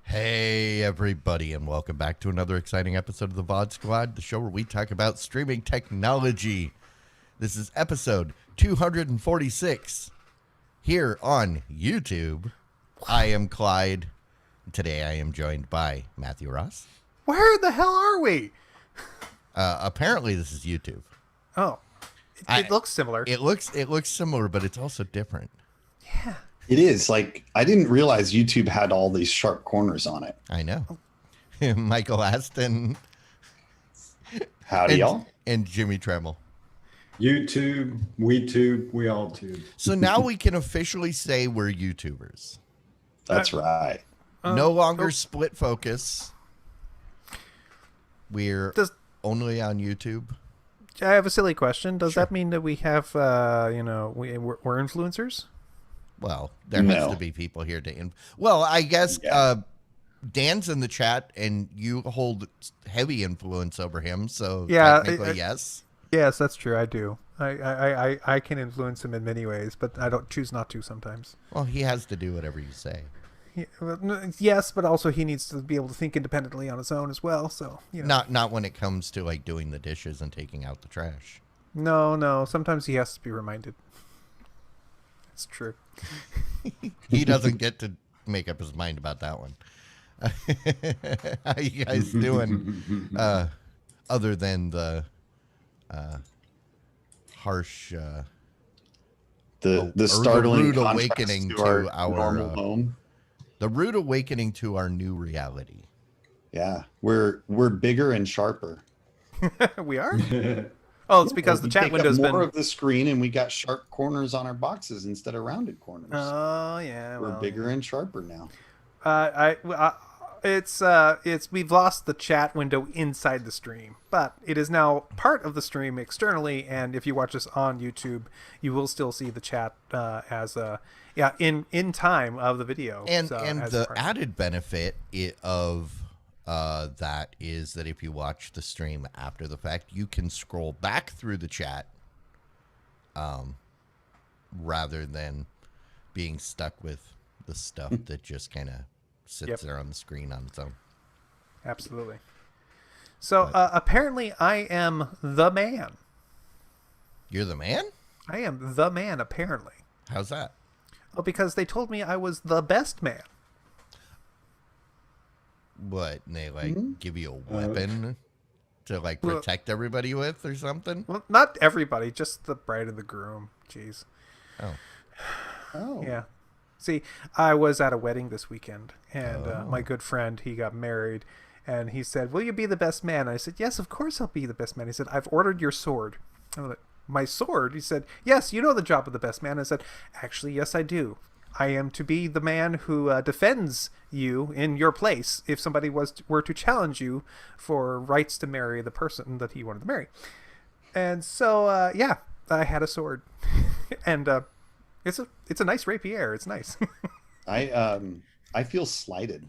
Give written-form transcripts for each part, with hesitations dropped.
Hey everybody, and welcome back to another exciting episode of the VOD Squad, the show where we talk about streaming technology. This is episode 246 here on YouTube. I am Clyde. Today I am joined by Matthew Ross. Where the hell are we? Apparently this is YouTube. Oh, it looks similar. It looks similar, but it's also different. Yeah. It is. Like, I didn't realize YouTube had all these sharp corners on it. I know. Michael Aston. Howdy, y'all. And Jimmy Tremmel. YouTube, we all tube. So now we can officially say we're YouTubers. That's right. No longer split focus. We're only on YouTube. I have a silly question. Does Sure. that mean that we have, we're influencers? Well, there has No. to be people here to... Well, I guess Dan's in the chat, and you hold heavy influence over him, so Yeah, technically, yes. Yes, that's true. I do. I can influence him in many ways, but I don't choose not to sometimes. Well, he has to do whatever you say. Yes, but also he needs to be able to think independently on his own as well. So Not when it comes to like doing the dishes and taking out the trash. No. Sometimes he has to be reminded. It's true. He doesn't get to make up his mind about that one. How you guys doing? Other than the harsh, The or startling rude contrast awakening to our to normal home. the rude awakening to our new reality. Yeah, we're bigger and sharper. We are? Oh, it's because the We chat take up window's more been... of the screen, and we got sharp corners on our boxes instead of rounded corners. Oh, yeah. We're bigger and sharper now. We've lost the chat window inside the stream, but it is now part of the stream externally. And if you watch us on YouTube, you will still see the chat in time of the video. And So, and as the part- added benefit of that is that if you watch the stream after the fact, you can scroll back through the chat, rather than being stuck with the stuff that just kind of sits there on the screen on its own. Absolutely. So apparently, I am the man. You're the man? I am the man. Apparently, How's that? well, because they told me I was the best man. What, and they like give you a weapon to like protect everybody with or something? Well, not everybody, just the bride and the groom. Jeez. Oh, Yeah. See, I was at a wedding this weekend, and my good friend, he got married, and he said, "Will you be the best man?" And I said, "Yes, of course I'll be the best man." He said, "I've ordered your sword." I was like, "My sword?" He said, "Yes, you know the job of the best man." I said, "Actually, yes, I do. I am to be the man who defends you in your place if somebody were to challenge you for rights to marry the person that he wanted to marry." And so, yeah, I had a sword, and it's a nice rapier. It's nice. I feel slighted.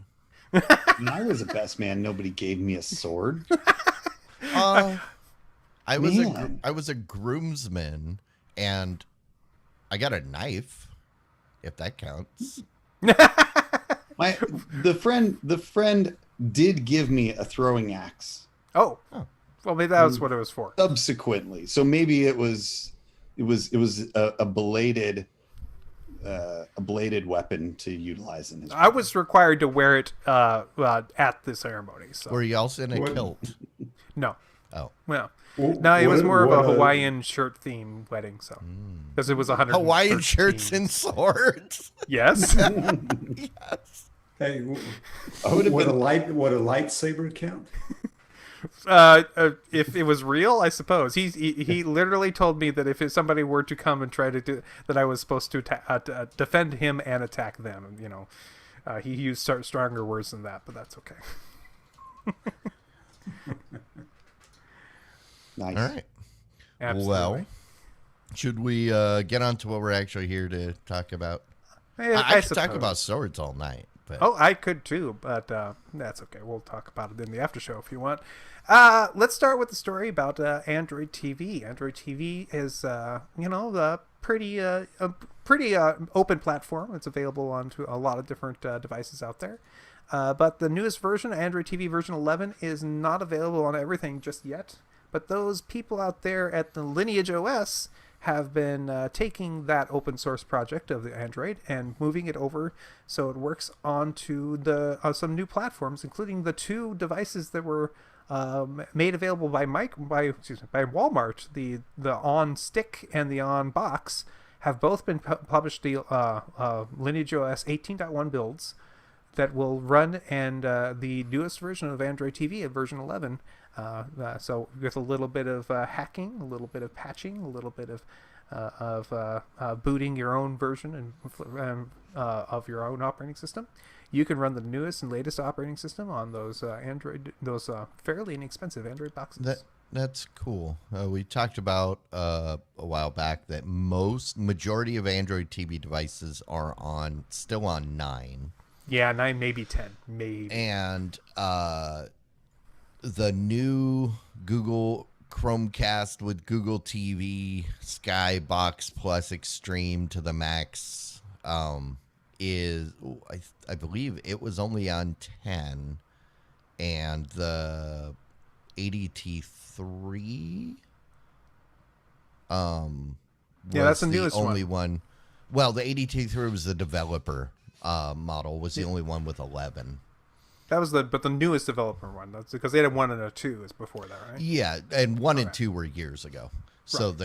When I was a best man, nobody gave me a sword. I Man. was a groomsman, and I got a knife, if that counts. The friend did give me a throwing axe Oh, well, maybe that was what it was for. subsequently, so maybe it was a bladed weapon to utilize in his. I was required to wear it at the ceremony. So Were you also in a What? kilt? no, Oh, well, Well, no, it was what- more of what a Hawaiian shirt theme wedding. So because it was 100 Hawaiian shirts and swords. yes. Yes. Hey, would have would been- a lightsaber count? If it was real, I suppose he literally told me that if somebody were to come and try to do that, I was supposed to defend him and attack them. And, you know, he used stronger words than that, but that's okay. Nice. All right. Absolutely. Well, should we get on to what we're actually here to talk about? I I could talk suppose. about swords all night, But Oh, I could too, but that's okay. We'll talk about it in the after show if you want. Let's start with the story about Android TV. Android TV is, a pretty open platform. It's available onto a lot of different devices out there. But the newest version, Android TV version 11, is not available on everything just yet. But those people out there at the Lineage OS have been taking that open source project of the Android and moving it over so it works onto the some new platforms, including the two devices that were made available by Walmart. The On Stick and the On Box have both been published. The Lineage OS 18.1 builds that will run, and the newest version of Android TV at version 11. So with a little bit of hacking, a little bit of patching, a little bit of booting your own version and of your own operating system, you can run the newest and latest operating system on those fairly inexpensive Android boxes. That's cool. We talked about a while back that majority of Android TV devices are still on 9. Yeah, 9, maybe 10, maybe. And the new Google Chromecast with Google TV Skybox Plus Extreme to the max is, I believe it was only on 10, and the ADT3 that's the newest only one. Well, the ADT3 was the developer model, was the only one with 11. That was but the newest developer one. That's because they had a 1 and a 2 is before that, right? Yeah, and 1 and 2 were years ago. So Right.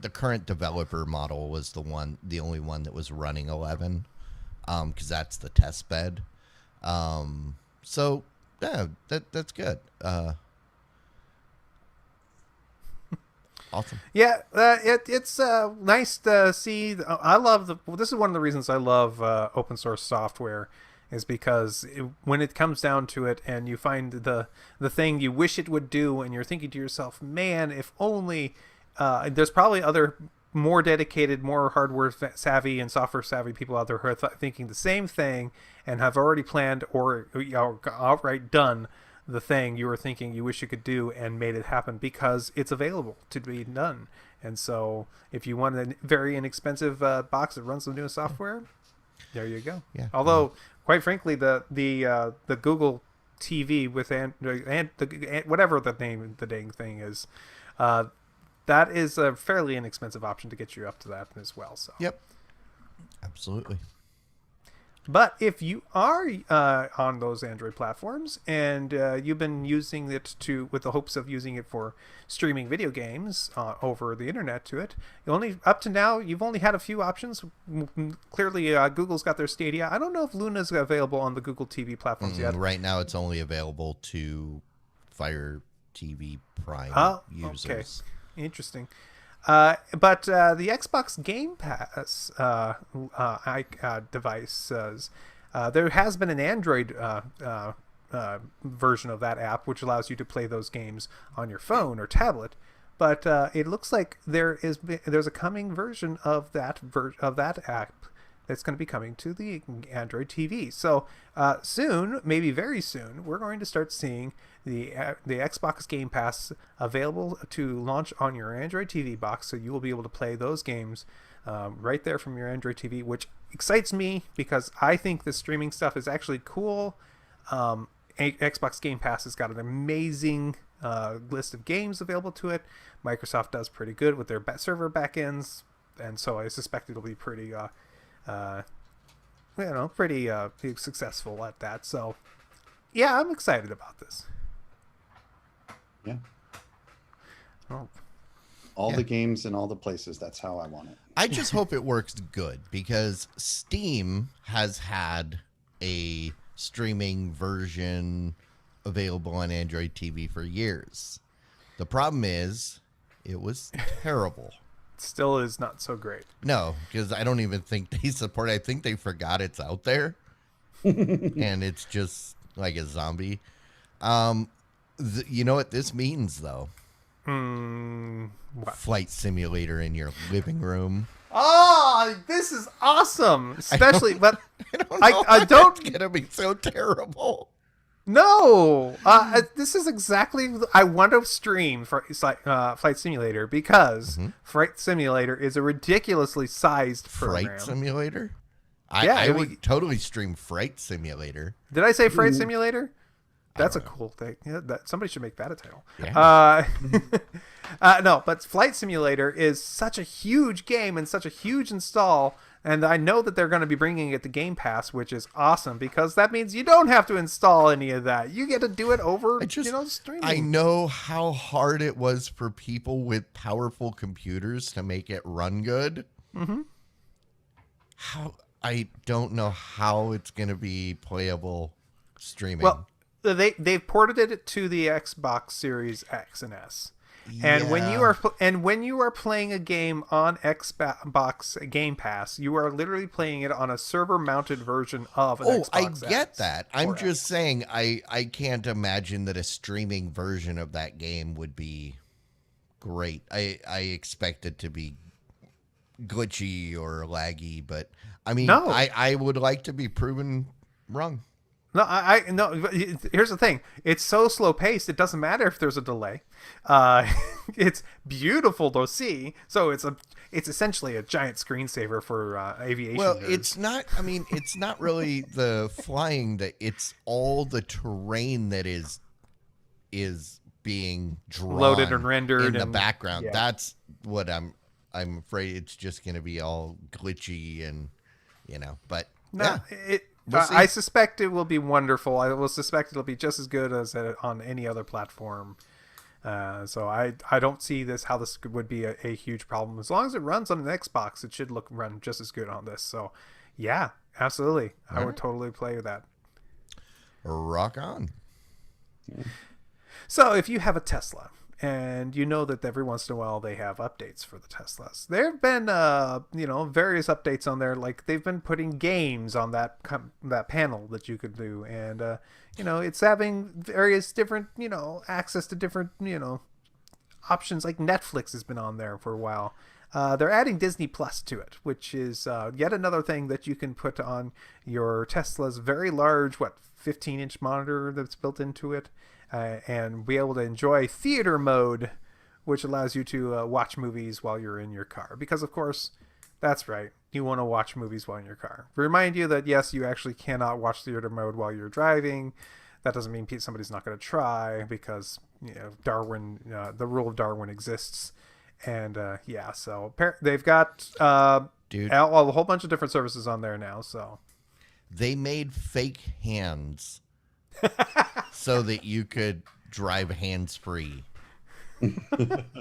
the current developer model was the only one that was running 11, because that's the test bed. So yeah, that's good. Awesome. Yeah, it's nice to see. I love this is one of the reasons I love open source software, is because when it comes down to it and you find the thing you wish it would do, and you're thinking to yourself, man, if only there's probably other more dedicated, more hardware savvy and software savvy people out there who are thinking the same thing and have already planned or outright done the thing you were thinking you wish you could do and made it happen because it's available to be done. And so if you want a very inexpensive box that runs the newest software, there you go. Yeah. Although, quite frankly, the Google TV with whatever the dang thing is, that is a fairly inexpensive option to get you up to that as well. So. Yep. Absolutely. But if you are on those Android platforms and you've been using it with the hopes of using it for streaming video games over the internet to it, up to now you've only had a few options. Clearly, Google's got their Stadia. I don't know if Luna's available on the Google TV platforms yet. Right now, it's only available to Fire TV Prime users. Okay, interesting. But the Xbox Game Pass devices, there has been an Android version of that app, which allows you to play those games on your phone or tablet. But it looks like there's a coming version of that app that's going to be coming to the Android TV. So soon, maybe very soon, we're going to start seeing the Xbox Game Pass available to launch on your Android TV box, so you will be able to play those games right there from your Android TV, which excites me because I think the streaming stuff is actually cool. Xbox Game Pass has got an amazing list of games available to it. Microsoft does pretty good with their server backends, and so I suspect it'll be pretty successful at that. So yeah, I'm excited about this. Yeah. Oh. All the games in all the places. That's how I want it. I just hope it works good, because Steam has had a streaming version available on Android TV for years. The problem is it was terrible. Still is not so great. No, because I don't even think they support it. I think they forgot it's out there. And it's just like a zombie. You know what this means, though? What? Flight Simulator in your living room. Oh, this is awesome. Especially, but I don't know I don't. it's gonna be so terrible. No, this is exactly. I want to stream for Flight Simulator because Fright Simulator is a ridiculously sized program. Fright Simulator? Yeah, I would totally stream Fright Simulator. Did I say Fright Simulator? That's a cool thing. Yeah, somebody should make that a title. Yeah. No, but Flight Simulator is such a huge game and such a huge install. And I know that they're going to be bringing it to Game Pass, which is awesome because that means you don't have to install any of that. You get to do it over, streaming. I know how hard it was for people with powerful computers to make it run good. Mm-hmm. I don't know how it's going to be playable streaming. Well, they've ported it to the Xbox Series X and S. And when you are playing a game on Xbox Game Pass, you are literally playing it on a server-mounted version of an Xbox I get X that. I'm or just X. saying I can't imagine that a streaming version of that game would be great. I expect it to be glitchy or laggy, but I mean, No. I would like to be proven wrong. No, no. Here's the thing: it's so slow paced. It doesn't matter if there's a delay. It's beautiful to see. So it's essentially a giant screensaver for aviation. Well, nerds. it's not. I mean, it's not really the flying that it's all the terrain that is being drawn loaded and rendered in the and, background. yeah. That's what I'm afraid it's just going to be all glitchy and But No, yeah. We'll see. I suspect it will be wonderful. I will suspect it'll be just as good as on any other platform. So I don't see how this would be a huge problem. As long as it runs on an Xbox, it should run just as good on this. So yeah, absolutely. I would totally play with that. Rock on. So if you have a Tesla and you know that every once in a while they have updates for the Teslas, there have been various updates on there. Like they've been putting games on that panel that you could do, and it's having various different access to different options. Like Netflix has been on there for a while. They're adding Disney Plus to it, which is yet another thing that you can put on your Tesla's very large 15-inch monitor that's built into it. And be able to enjoy theater mode, which allows you to watch movies while you're in your car. Because, of course, that's right. You want to watch movies while in your car. Remind you that, yes, you actually cannot watch theater mode while you're driving. That doesn't mean somebody's not going to try because, Darwin, the rule of Darwin exists. And, so they've got a whole bunch of different services on there now. So They made fake hands so that you could drive hands-free.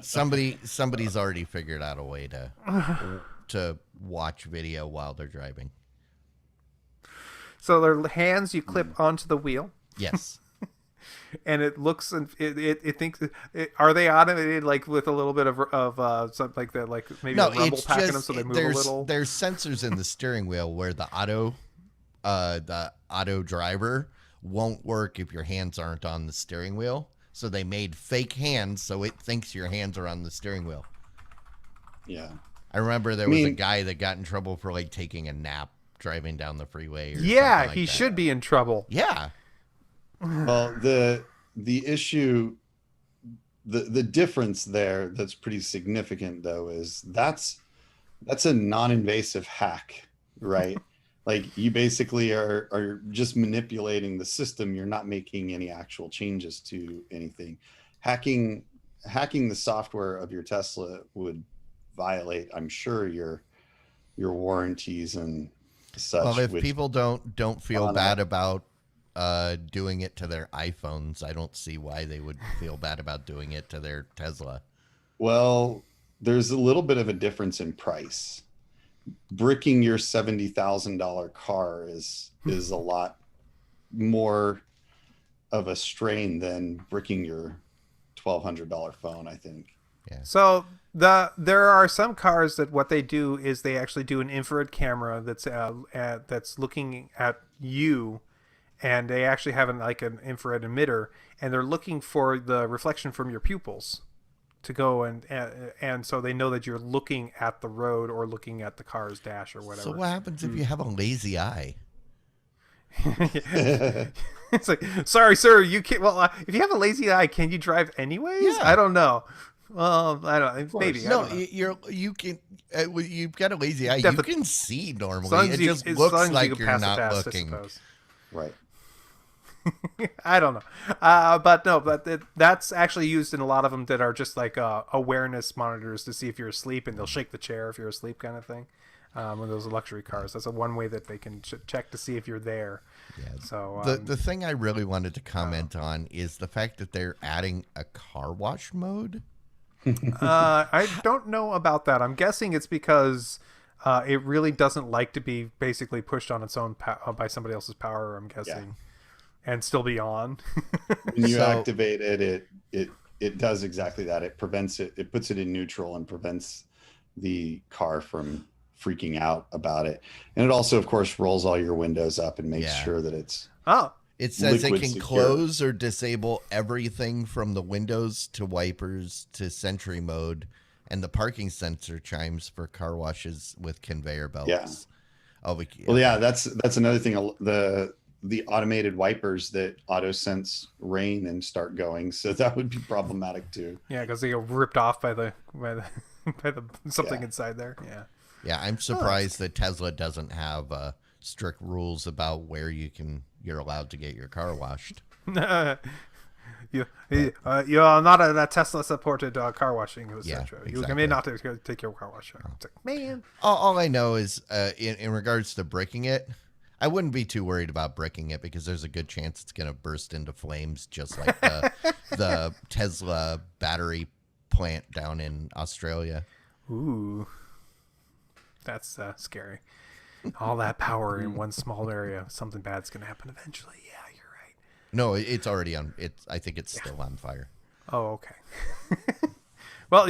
Somebody's already figured out a way to watch video while they're driving. So their hands you clip onto the wheel. Yes. And it looks and it thinks. Are they automated like with a little bit of something like that, like maybe a rumble pack in them so they move a little? There's sensors in the steering wheel where the auto driver won't work if your hands aren't on the steering wheel. So they made fake hands so it thinks your hands are on the steering wheel. Yeah. I remember there was a guy that got in trouble for like taking a nap driving down the freeway. Or something like he that. should be in trouble. Yeah. Well, the issue, the difference there that's pretty significant though is that's a non-invasive hack, right? Like you basically are just manipulating the system. You're not making any actual changes to anything. Hacking the software of your Tesla would violate, I'm sure, your warranties and such. Well, if people don't feel bad about doing it to their iPhones, I don't see why they would feel bad about doing it to their Tesla. Well, there's a little bit of a difference in price. Bricking your $70,000 car is a lot more of a strain than bricking your $1,200 phone, I think. Yeah. So there are some cars that what they do is they actually do an infrared camera that's looking at you, and they actually have an infrared emitter, and they're looking for the reflection from your pupils to go and so they know that you're looking at the road or looking at the car's dash or whatever. So what happens if you have a lazy eye? It's like, sorry, sir, you can't. Well, if you have a lazy eye, can you drive anyways? Yeah. I don't know. Well, I don't. Maybe. I No, don't know. you can. You've got a lazy eye. Definitely. You can see As normally. long as It you- just as looks long as you like can you're pass the not test, I looking. suppose. Right. I don't know, but no, that's actually used in a lot of them that are just like awareness monitors to see if you're asleep, and they'll shake the chair if you're asleep, kind of thing. When those are luxury cars, that's one way that they can check to see if you're there. Yeah. So The thing I really wanted to comment on is the fact that they're adding a car wash mode. I don't know about that. I'm guessing it's because it really doesn't like to be basically pushed on its own by somebody else's power. I'm guessing, and still be on. When you So- activate it, it does exactly that. It prevents it. It puts it in neutral and prevents the car from freaking out about it. And it also, of course, rolls all your windows up and makes Yeah. sure that it's Oh, It says it Liquid can secure. close or disable everything from the windows to wipers to Sentry mode, and the parking sensor chimes for car washes with conveyor belts. Yeah. Oh, well, yeah. That's another thing. The automated wipers that auto sense rain and start going, so that would be problematic too. yeah, because they get ripped off by the by the something Yeah. inside there. Yeah. Yeah, I'm surprised that Tesla doesn't have strict rules about where you're allowed to get your car washed. you are not a Tesla supported car washing, etc. Yeah, You exactly. may not take your car wash. It's like, man. All I know is in regards to bricking it, I wouldn't be too worried about bricking it because there's a good chance it's going to burst into flames just like the Tesla battery plant down in Australia. Ooh, that's scary. All that power in one small area. Something bad's gonna happen eventually. Yeah, you're right. No, it's already on. I think it's still on fire. Oh, okay. Well,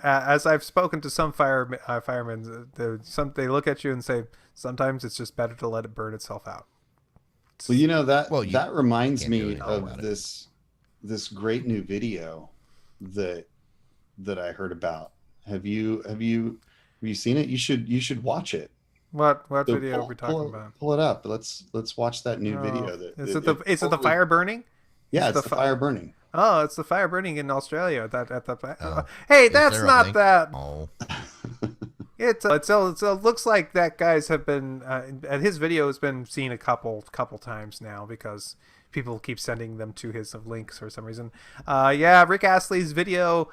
as I've spoken to some firemen, they look at you and say sometimes it's just better to let it burn itself out. Well, Well, you that reminds can't do me anything of about it. this great new video that I heard about. Have you seen it? You should watch it. What So video are we talking about? Pull it up. Let's watch that new video. Is it the fire burning? Yeah, Is it's the fire burning. Oh, it's the fire burning in Australia. Oh. Hey, Is that's there a not link? that. Oh, It looks like that guy's have been and his video has been seen a couple times now because people keep sending them to his links for some reason. Rick Astley's video,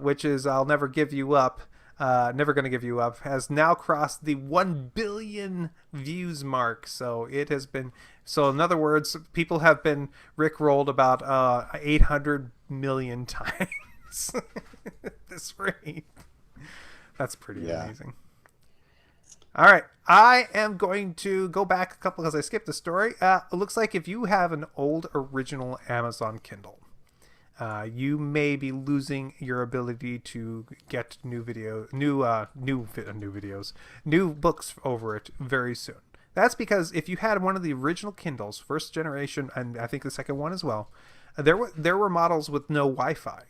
which is "I'll Never Give You Up," never gonna give you up, has now crossed the 1 billion views mark. So it has been. So in other words, people have been rickrolled about 800 million times this rate. That's pretty amazing. All right. I am going to go back a couple because I skipped the story. It looks like if you have an old original Amazon Kindle, you may be losing your ability to get new books over it very soon. That's because if you had one of the original Kindles, first generation, and I think the second one as well, there were models with no Wi-Fi.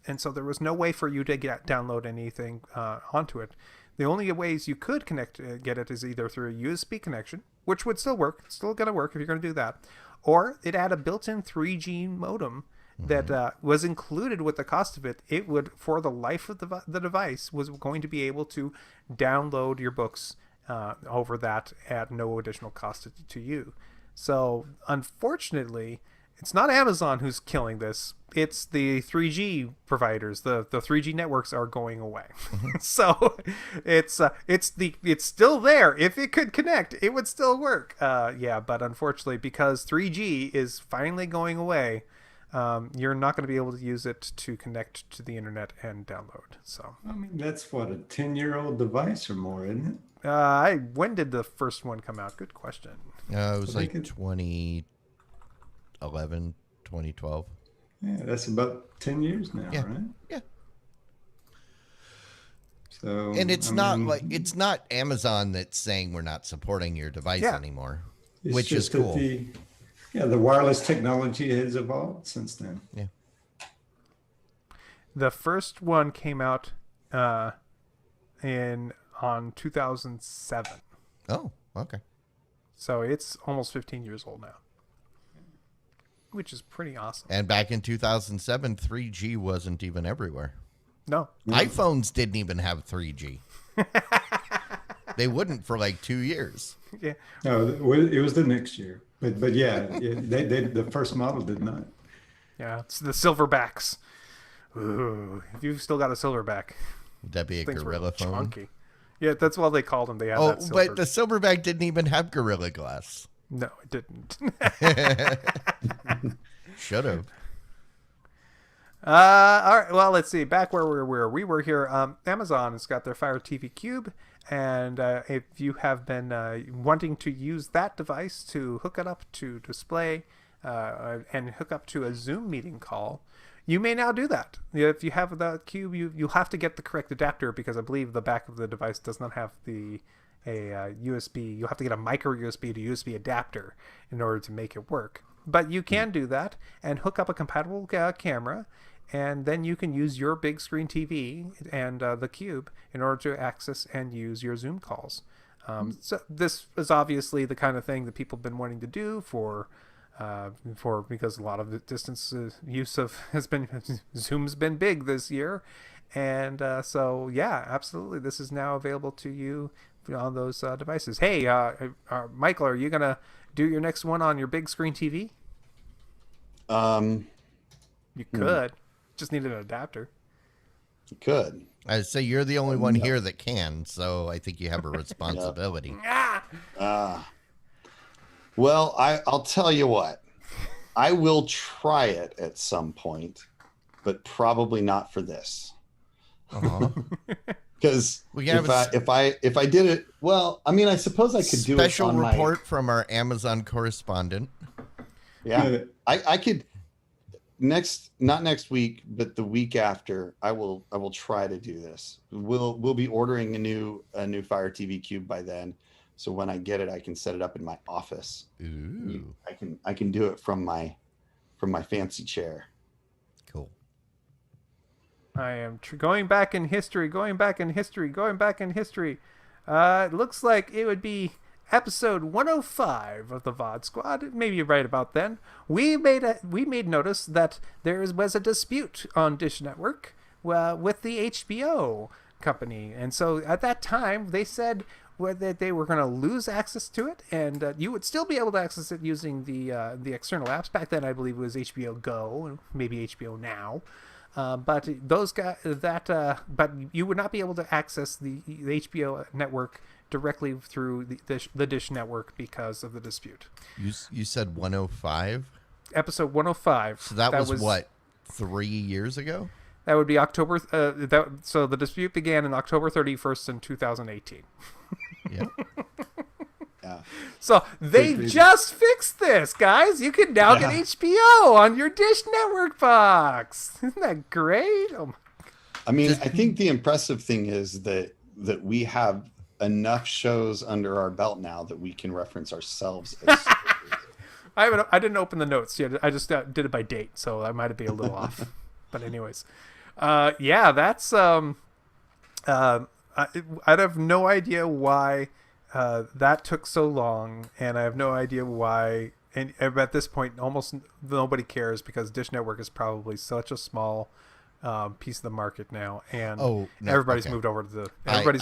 And so there was no way for you to download anything onto it. The only ways you could get it is either through a USB connection, which would still work. It's still going to work if you're going to do that. Or it had a built-in 3G modem that was included with the cost of it. It would, for the life of the device, was going to be able to download your books over that at no additional cost to you. So unfortunately, it's not Amazon who's killing this. It's the 3G providers. The 3G networks are going away. So it's still there. If it could connect, it would still work. But unfortunately, because 3G is finally going away, you're not going to be able to use it to connect to the internet and download. So I mean, that's what, a 10-year-old device or more, isn't it? when did the first one come out? Good question. it was I like think 2011, 2012. Yeah, that's about 10 years now, Yeah. right? Yeah. So, And it's I not mean, like it's not Amazon that's saying we're not supporting your device Yeah. anymore, it's which is just that cool. the wireless technology has evolved since then. Yeah. The first one came out on 2007. Oh, okay. So it's almost 15 years old now, which is pretty awesome. And back in 2007, 3G wasn't even everywhere. No. iPhones didn't even have 3G. They wouldn't for like 2 years. Yeah. No, it was the next year. But yeah, the first model did not. Yeah, it's the silverbacks. Ooh, if you've still got a silverback, Would that be a things were Gorilla phone? chunky. Yeah, that's what they called them. They had Oh, that silver. but the Silverback didn't even have Gorilla Glass. No, it didn't. Should have. All right. Well, let's see. Back where we were here. Amazon has got their Fire TV Cube, and if you have been wanting to use that device to hook it up to display and hook up to a Zoom meeting call, you may now do that. If you have the Cube, you'll have to get the correct adapter because I believe the back of the device does not have a USB. You'll have to get a micro USB to USB adapter in order to make it work. But you can do that and hook up a compatible camera, and then you can use your big screen TV and the Cube in order to access and use your Zoom calls. So this is obviously the kind of thing that people have been wanting to do for because a lot of the distance use has been Zoom's been big this year, and so yeah, absolutely, this is now available to you on those devices. Hey, Michael, are you gonna do your next one on your big screen TV? You could. Just need an adapter. Could. I'd say you're the only one here that can, so I think you have a responsibility. Well, I'll tell you what. I will try it at some point, but probably not for this. Because if I did it, well, I mean, I suppose I could do it. Special report from our Amazon correspondent. Yeah, I could not next week, but the week after. I will try to do this. We'll be ordering a new Fire TV Cube by then. So when I get it, I can set it up in my office. Ooh. I can do it from my fancy chair. Cool. I am going back in history. It looks like it would be episode 105 of the VOD Squad. Maybe right about then. We made notice that there was a dispute on Dish Network with the HBO company, and so at that time they said that they were going to lose access to it, and you would still be able to access it using the external apps. Back then, I believe it was HBO Go and maybe HBO Now. But those guys but you would not be able to access the HBO network directly through the Dish network because of the dispute. You said 105? Episode 105. So that was what, 3 years ago? That would be October. So the dispute began on October 31st in 2018. Yeah. Yeah. So they just fixed this, guys. You can now get HBO on your Dish Network box. Isn't that great? Oh my. I mean, I think the impressive thing is that we have enough shows under our belt now that we can reference ourselves as I didn't open the notes yet. I just did it by date, so I might be a little off. But anyways, yeah, that's I have no idea why that took so long, and I have no idea why. And at this point, almost nobody cares because Dish Network is probably such a small piece of the market now, and everybody's moved over to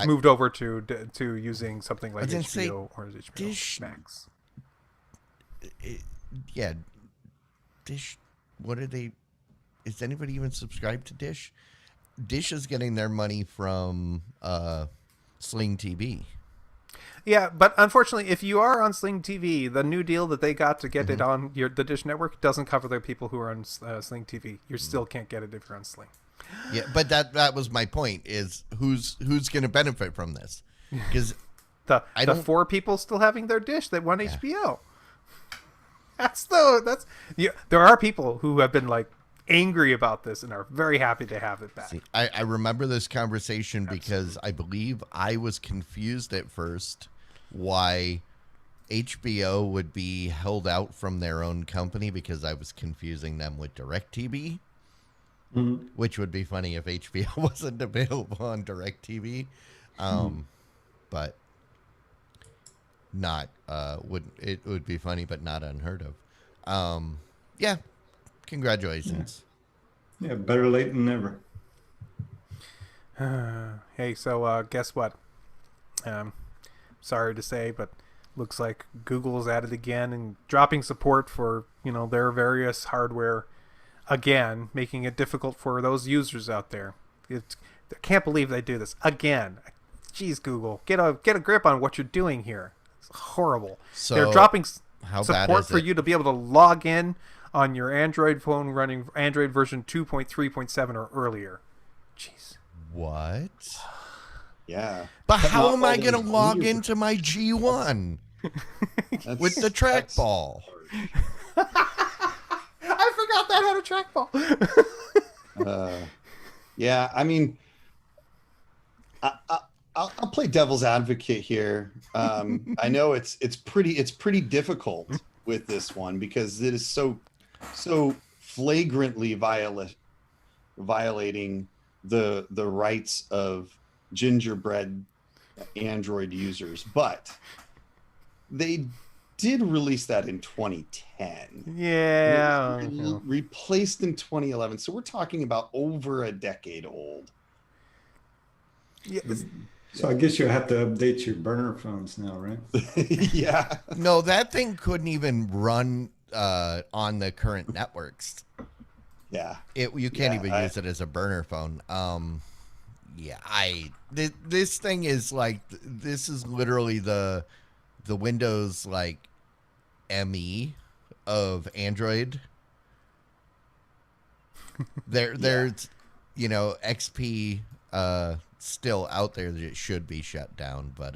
moved over to using something like HBO or HBO Dish, Max. Yeah, Dish. What are they? Is anybody even subscribed to Dish? Dish is getting their money from Sling TV. Yeah, but unfortunately, if you are on Sling TV, the new deal that they got to get it on the Dish Network doesn't cover the people who are on Sling TV. You still can't get it if you're on Sling. Yeah, but that was my point: is who's going to benefit from this? Because the 4 people still having their Dish that want HBO. There are people who have been like angry about this and are very happy to have it back. See, I remember this conversation because I believe I was confused at first why HBO would be held out from their own company because I was confusing them with DirecTV. Mhm. which would be funny if HBO wasn't available on DirecTV. But not would be funny, but not unheard of. Yeah, congratulations. Yeah, better late than never. Hey, so guess what? Um, sorry to say, but looks like Google's at it again and dropping support for their various hardware again, making it difficult for those users out there. I can't believe they do this again. Jeez, Google, get a grip on what you're doing here. It's horrible. So they're dropping how bad support is for it? you to be able to log in on your Android phone running Android version 2.3.7 or earlier. Jeez. What? Yeah. But how not am I all going to these log users- into my G1 with the that's- trackball? I forgot that had a trackball. Yeah, I mean, I'll play devil's advocate here. I know it's pretty difficult with this one because it is so flagrantly violating the rights of gingerbread Android users, but they did release that in 2010. Yeah. It was replaced in 2011, so we're talking about over a decade old. Yeah, So I guess you'll have to update your burner phones now, right? Yeah. No, that thing couldn't even run on the current networks. Yeah. You can't even use it as a burner phone. This thing is like, this is literally the Windows like ME of Android. There's XP still out there that it should be shut down, but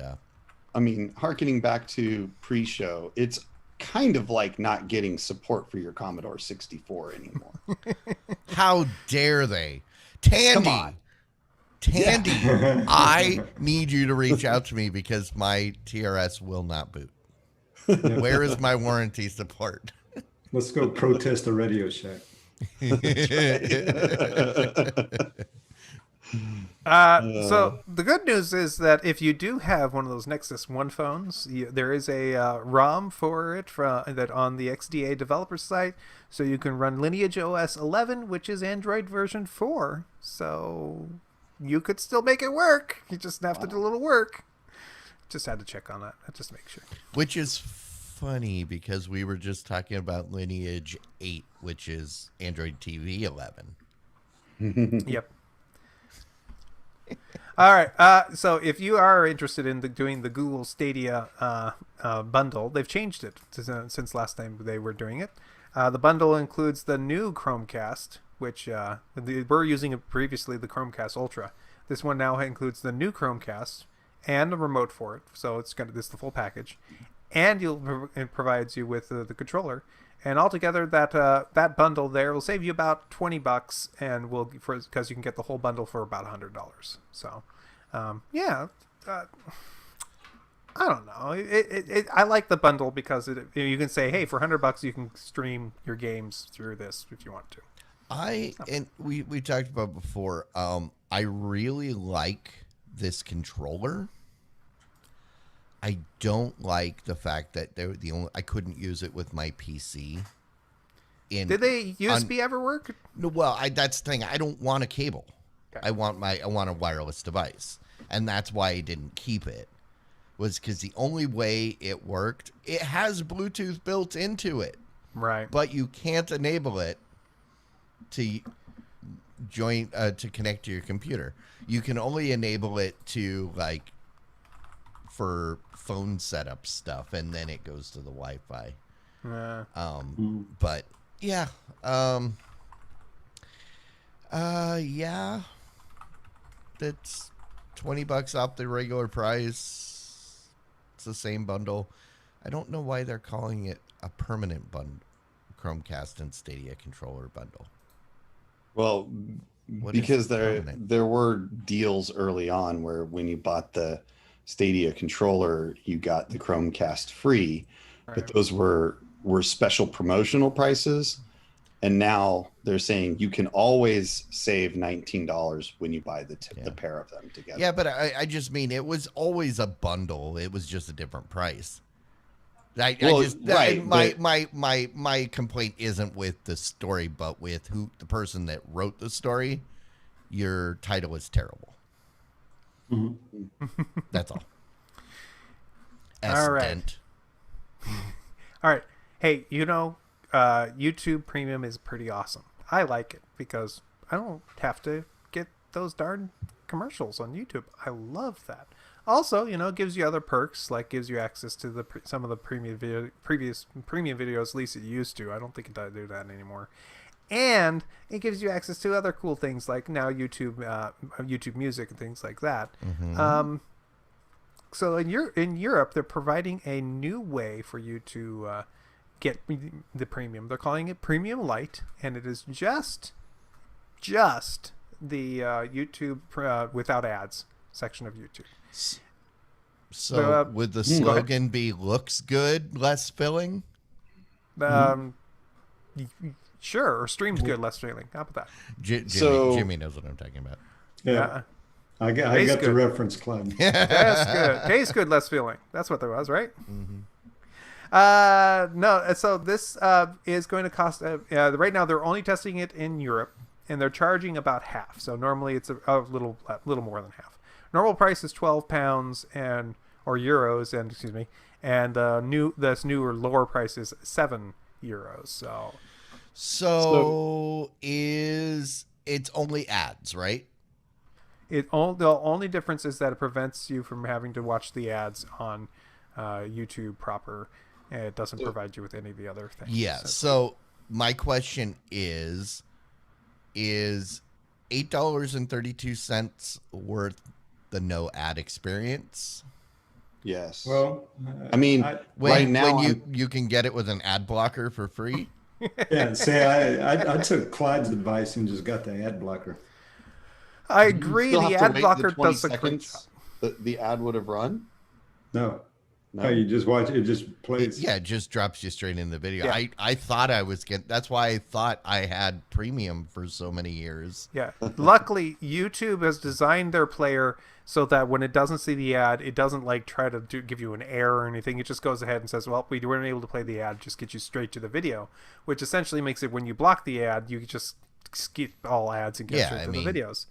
I mean, hearkening back to pre-show, it's kind of like not getting support for your Commodore 64 anymore. how dare they? Tandy, Come on. Tandy, I need you to reach out to me because my TRS will not boot. Where is my warranty support? Let's go protest the Radio Shack. So the good news is that if you do have one of those Nexus One phones, there is a ROM for it that on the XDA developer site, so you can run Lineage OS 11, which is Android version 4. So you could still make it work. You just have to do a little work. Just had to check on that. Just make sure. Which is funny because we were just talking about Lineage 8, which is Android TV 11. Yep. All right. So if you are interested in doing the Google Stadia bundle, they've changed it since last time they were doing it. The bundle includes the new Chromecast, which they were using previously, the Chromecast Ultra. This one now includes the new Chromecast and a remote for it. So it's this the full package, and it provides you with the controller. And altogether, that bundle there will save you about $20, and because you can get the whole bundle for about $100. So, I don't know. I like the bundle because you can say, hey, for $100 you can stream your games through this if you want to. And we talked about before. I really like this controller. I don't like the fact that I couldn't use it with my PC. Did they USB ever work? No, well, that's the thing. I don't want a cable. Okay. I want a wireless device, and that's why I didn't keep it. Was because the only way it worked, it has Bluetooth built into it, Right. but you can't enable it to join to connect to your computer. You can only enable it to for phone setup stuff, and then it goes to the Wi-Fi. But yeah, that's $20 off the regular price. It's the same bundle. I don't know why they're calling it a permanent bundle, Chromecast and Stadia controller bundle. Well, What because is permanent? there were deals early on where when you bought the Stadia controller, you got the Chromecast free, but those were special promotional prices. And now they're saying you can always save $19 when you buy the pair of them together. Yeah, but I just mean it was always a bundle. It was just a different price. My complaint isn't with the story, but with the person that wrote the story. Your title is terrible. Mm-hmm. That's all. All right. All right. Hey, YouTube Premium is pretty awesome. I like it because I don't have to get those darn commercials on YouTube. I love that. Also, it gives you other perks, like gives you access to some of the previous premium videos, at least it used to. I don't think it does do that anymore. And it gives you access to other cool things like now YouTube Music and things like that. Mm-hmm. So in Europe, they're providing a new way for you to get the premium. They're calling it Premium Lite, and it is just the YouTube without ads section of YouTube. So would the slogan be "looks good, less filling"? Sure, or streams good, less filling. How about that? Jimmy knows what I'm talking about. Yeah. I got the reference, Clyde. That's good. Tastes good, less filling. That's what there was, right? Mm-hmm. No. So this is going to cost. Right now, they're only testing it in Europe, and they're charging about half. So normally, it's a little more than half. Normal price is £12 or euros, and this newer lower price is €7. So it's only ads, right? The only difference is that it prevents you from having to watch the ads on YouTube proper, and it doesn't provide you with any of the other things. Yeah. So my question is $8.32 worth the no ad experience? Yes. Well, right now when you can get it with an ad blocker for free. Yeah. See, I took Clyde's advice and just got the ad blocker. I agree. The ad blocker does a great job. The ad would have run. No, you just watch it. It just plays. It just drops you straight in the video. Yeah. I thought I was getting. That's why I thought I had premium for so many years. Yeah. Luckily, YouTube has designed their player so that when it doesn't see the ad, it doesn't try to give you an error or anything. It just goes ahead and says, "Well, we weren't able to play the ad. Just get you straight to the video," which essentially makes it when you block the ad, you just skip all ads and get straight to the videos.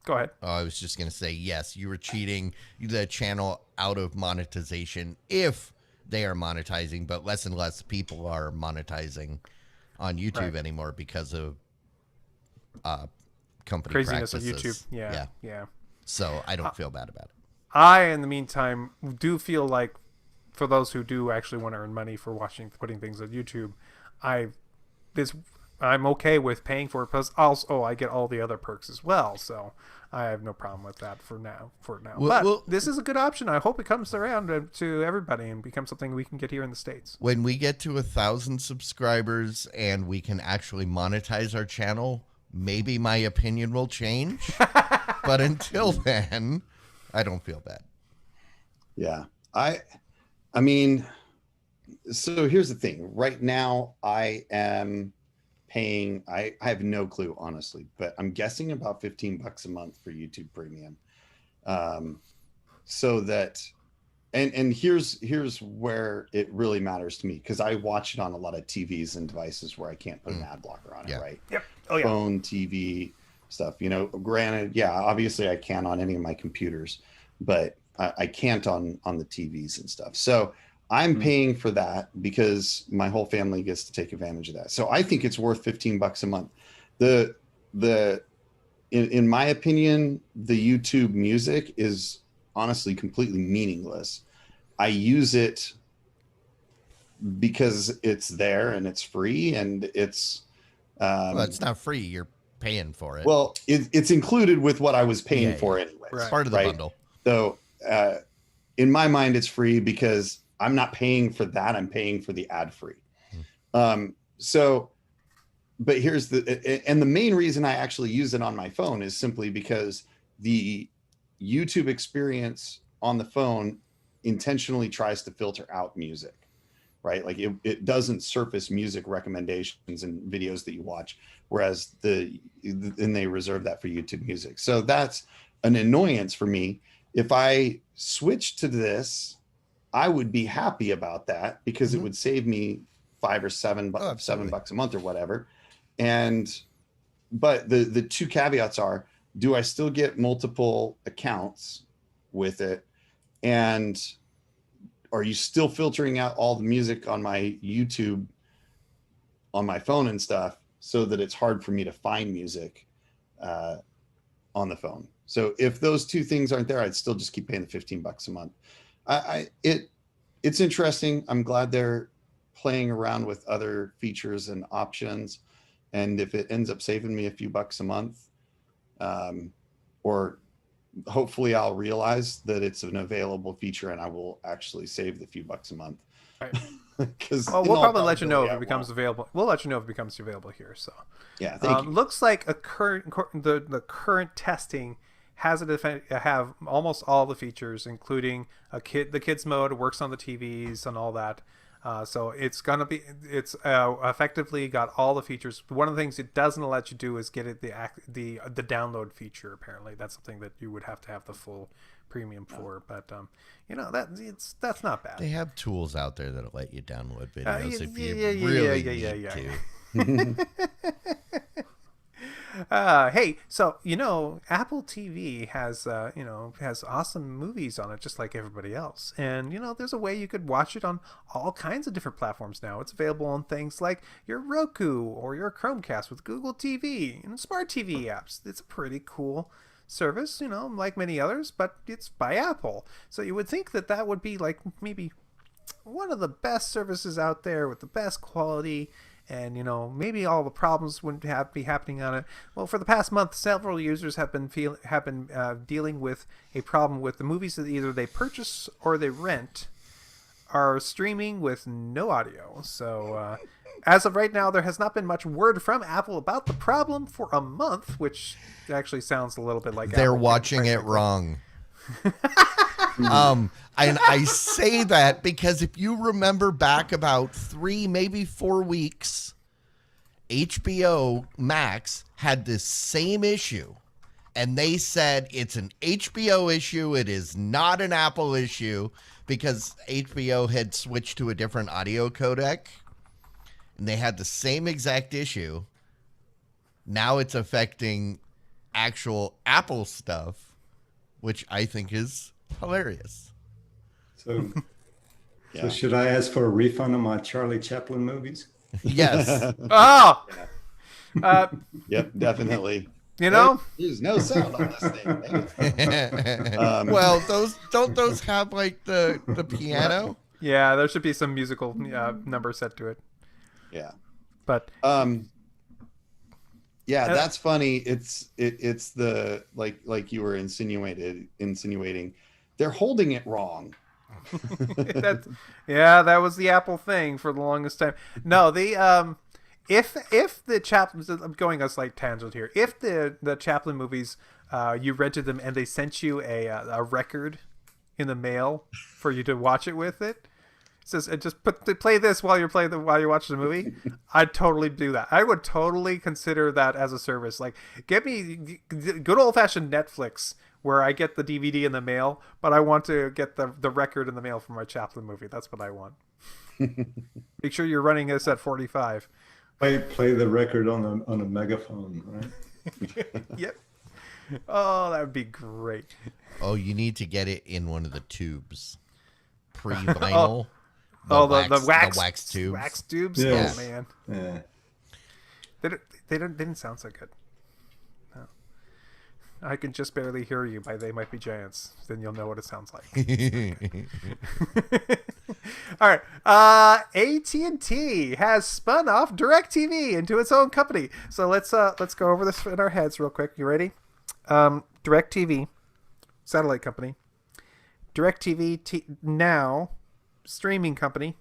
Go ahead. Oh, I was just going to say, yes, you were cheating the channel out of monetization if they are monetizing, but less and less people are monetizing on YouTube anymore because of company craziness practices. of YouTube. Yeah. So I don't feel bad about it. I, in the meantime, do feel like for those who do actually want to earn money for putting things on YouTube, I'm okay with paying for it because also I get all the other perks as well. So I have no problem with that for now. But this is a good option. I hope it comes around to everybody and becomes something we can get here in the States. When we get to 1,000 subscribers and we can actually monetize our channel, maybe my opinion will change. But until then, I don't feel bad. Yeah. I mean, so here's the thing. Right now, I am paying, I have no clue, honestly, but I'm guessing about $15 a month for YouTube Premium. So that, and here's where it really matters to me, because I watch it on a lot of TVs and devices where I can't put an ad blocker on it, right? Yep. Oh, yeah. Phone, TV stuff, granted, obviously I can on any of my computers, but I can't on the TVs and stuff. So I'm paying for that because my whole family gets to take advantage of that. So I think it's worth $15 a month. In my opinion, the YouTube Music is honestly completely meaningless. I use it because it's there and it's free and it's well, it's not free. You're paying for it. Well, it's included with what I was paying for anyway. It's part of the bundle. So in my mind, it's free because I'm not paying for that. I'm paying for the ad free. But here's the main reason I actually use it on my phone is simply because the YouTube experience on the phone intentionally tries to filter out music. right? Like it doesn't surface music recommendations and videos that you watch, whereas and they reserve that for YouTube Music. So that's an annoyance for me. If I switch to this, I would be happy about that because it would save me $5 or $7 a month or whatever. But the two caveats are, do I still get multiple accounts with it? And are you still filtering out all the music on my YouTube on my phone and stuff so that it's hard for me to find music on the phone? So if those two things aren't there, I'd still just keep paying the $15 a month. It's interesting. I'm glad they're playing around with other features and options. And if it ends up saving me a few bucks a month, or hopefully I'll realize that it's an available feature and I will actually save the few bucks a month. Right. Because we'll probably let you know if it becomes available. We'll let you know if it becomes available here. So yeah, thank you. Looks like the current testing has have almost all the features, including the kids mode, works on the TVs and all that. So it's effectively got all the features. One of the things it doesn't let you do is get it the download feature. Apparently, that's something that you would have to have the full premium for. But that's not bad. They have tools out there that'll let you download videos if you really need to. Hey, so Apple TV has has awesome movies on it, just like everybody else. And there's a way you could watch it on all kinds of different platforms now. It's available on things like your Roku or your Chromecast with Google TV and smart TV apps. It's a pretty cool service, like many others, but it's by Apple. So you would think that would be like maybe one of the best services out there with the best quality. And maybe all the problems wouldn't be happening on it. Well, for the past month, several users have been dealing with a problem with the movies that either they purchase or they rent are streaming with no audio. So as of right now, there has not been much word from Apple about the problem for a month, which actually sounds a little bit like they're Apple watching it wrong. And I say that because if you remember back about 3, maybe 4 weeks, HBO Max had this same issue, and they said it's an HBO issue. It is not an Apple issue because HBO had switched to a different audio codec, and they had the same exact issue. Now it's affecting actual Apple stuff, which I think is hilarious. So should I ask for a refund on my Charlie Chaplin movies? Yes. Oh! Yep, definitely. There's no sound on this thing. Well, those have like the piano? Yeah, there should be some musical number set to it. Yeah. But yeah, that's funny. It's the like you were insinuating. They're holding it wrong. That was the Apple thing for the longest time. No, the if the Chaplin, I'm going a slight tangent here. If the Chaplin movies, you rented them and they sent you a record in the mail for you to watch it with it. Says just play this while you're watching the movie. I'd totally do that. I would totally consider that as a service. Like, get me good old fashioned Netflix where I get the DVD in the mail, but I want to get the record in the mail for my Chaplin movie. That's what I want. Make sure you're running this at 45. Play the record on a megaphone, right? Yep. Oh, that would be great. Oh, you need to get it in one of the tubes. Pre-vinyl. The wax tubes. Wax tubes? Yes. Oh, man. Yeah. They didn't sound so good. No. I can just barely hear you by They Might Be Giants. Then you'll know what it sounds like. All right. AT&T has spun off DirecTV into its own company. So let's go over this in our heads real quick. You ready? DirecTV, satellite company. DirecTV Now, streaming company.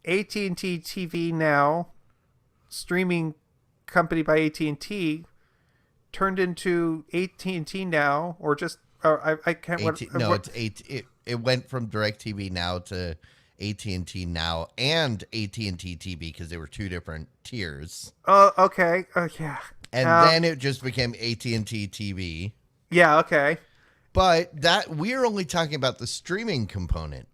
AT&T TV Now, streaming company by AT&T, turned into AT&T Now, or just I can't. It went from DirecTV Now to AT&T Now and AT&T TV because they were two different tiers. Oh, okay. Yeah. And then it just became AT&T TV. Yeah, okay. But that we're only talking about the streaming component.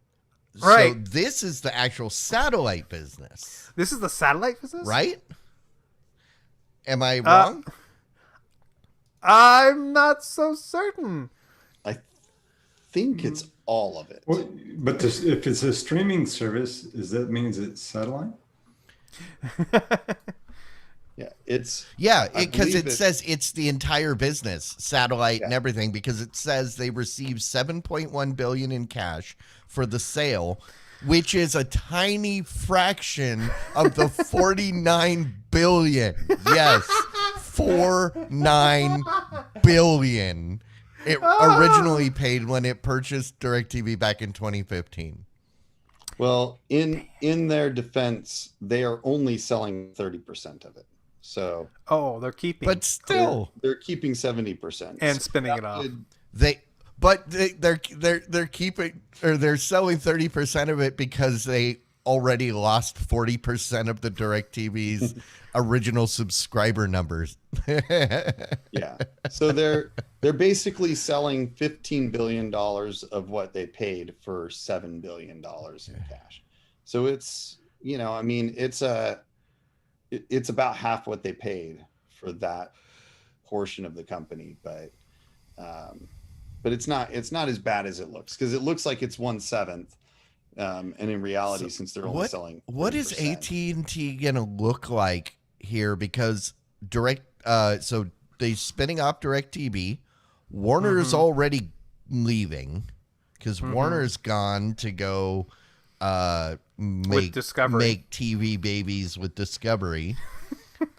Right. So this is the actual satellite business. This is the satellite business? Right? Am I wrong? I'm not so certain. I think it's all of it. Well, but if it's a streaming service, does that means it's satellite? Yeah, it's because it says it's the entire business, satellite and everything, because it says they received $7.1 billion in cash for the sale, which is a tiny fraction of the $49 billion. Yes, $49 billion. It originally paid when it purchased DirecTV back in 2015. Well, in their defense, they are only selling 30% of it. So they're keeping, but still, they're keeping 70% and spinning it off. They're keeping, or they're selling 30% of it because they already lost 40% of the DirecTV's original subscriber numbers. Yeah, so they're basically selling $15 billion of what they paid for $7 billion in cash. So it's it's about half what they paid for that portion of the company, but it's not as bad as it looks, because it looks like it's 1/7, and in reality, since they're only selling 30%. What is AT&T gonna look like here? Because so they spinning off DirecTV. Warner's already leaving because Warner's gone to go make TV babies with Discovery. It's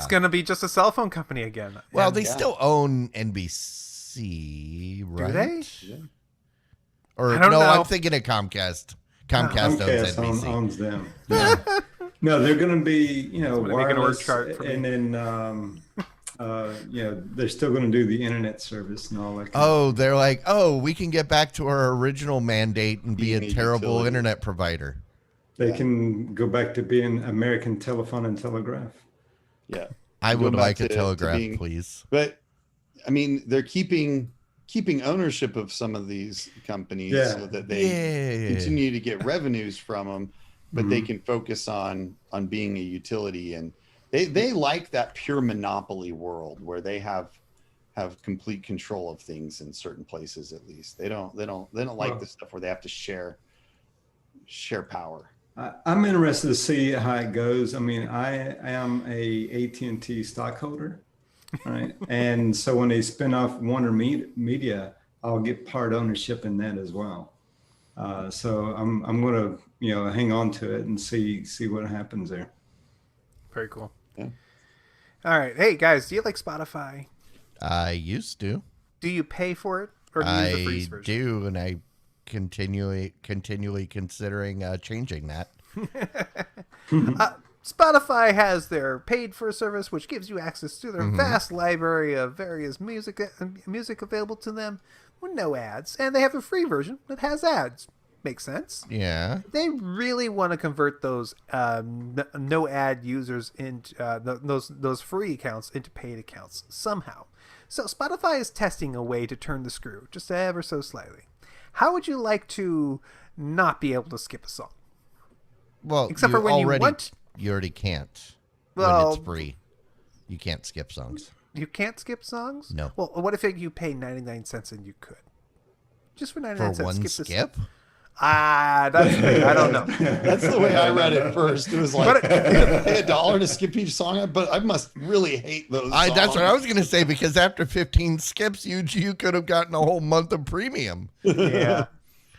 gonna be just a cell phone company again. Well, they still own NBC, right? Do they? Yeah. Or I don't know. I'm thinking of Comcast. Comcast owns NBC. Owns them. Yeah. No, they're going to be, wireless, and then, they're still going to do the internet service and all that. They're like, we can get back to our original mandate and be a terrible internet provider. They can go back to being American Telephone and Telegraph. Yeah, I would like a telegraph, please. But I mean, they're keeping ownership of some of these companies so that they continue to get revenues from them. But they can focus on being a utility, and they like that pure monopoly world where they have complete control of things in certain places. At least they don't like the stuff where they have to share power. I'm interested to see how it goes. I mean, I am a AT&T stockholder, right? And so when they spin off Warner Media, I'll get part ownership in that as well. So I'm going to hang on to it and see what happens there. Very cool. Yeah. All right. Hey guys, do you like Spotify? I used to. Do you pay for it, or do you use the free version? I do, and I continually considering changing that. Spotify has their paid for service, which gives you access to their vast library of various music available to them with no ads, and they have a free version that has ads. Makes sense. Yeah. They really want to convert those no ad users into those free accounts into paid accounts somehow. So Spotify is testing a way to turn the screw just ever so slightly. How would you like to not be able to skip a song? Well, except for when you want. You already can't. Well, when it's free, you can't skip songs. You can't skip songs? No. Well, what if you pay 99 cents and you could? Just for 99 cents. For one skip? That's I don't know. That's the way I read it first. It was like pay $1 to skip each song, but I must really hate those songs. That's what I was going to say, because after 15 skips, you could have gotten a whole month of premium. Yeah.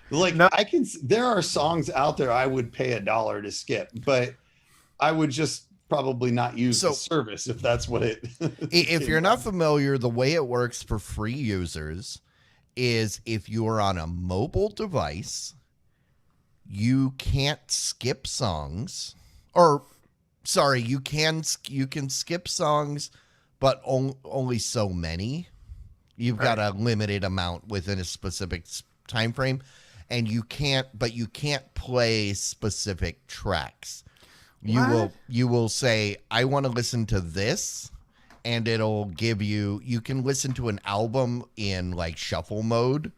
There are songs out there I would pay $1 to skip, but I would just probably not use the service if that's what it. If you're not familiar, the way it works for free users is if you are on a mobile device, you can't skip songs, you can skip songs, but only so many. You've got a limited amount within a specific time frame, and you can't play specific tracks. You will say, I want to listen to this, and it'll give you can listen to an album in like shuffle mode.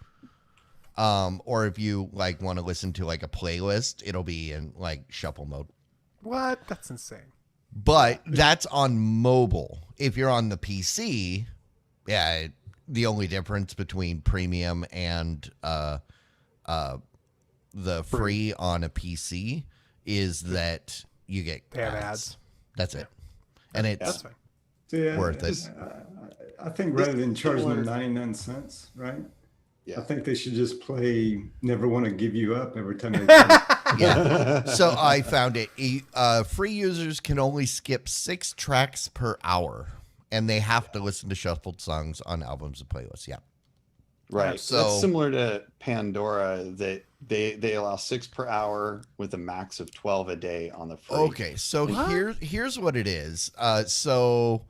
Or if you like want to listen to like a playlist, it'll be in like shuffle mode. What? That's insane. But that's on mobile. If you're on the PC, the only difference between premium and the free on a PC is that you get ads. That's it. And it's worth it. I think rather than charging them 99 cents, right? Yeah. I think they should just play Never Want to Give You Up every time they Yeah. So I found it. Free users can only skip 6 tracks per hour, and they have to listen to shuffled songs on albums and playlists. Yeah. Right. So that's similar to Pandora, that they allow 6 per hour with a max of 12 a day on the free. Okay. So here's what it is. So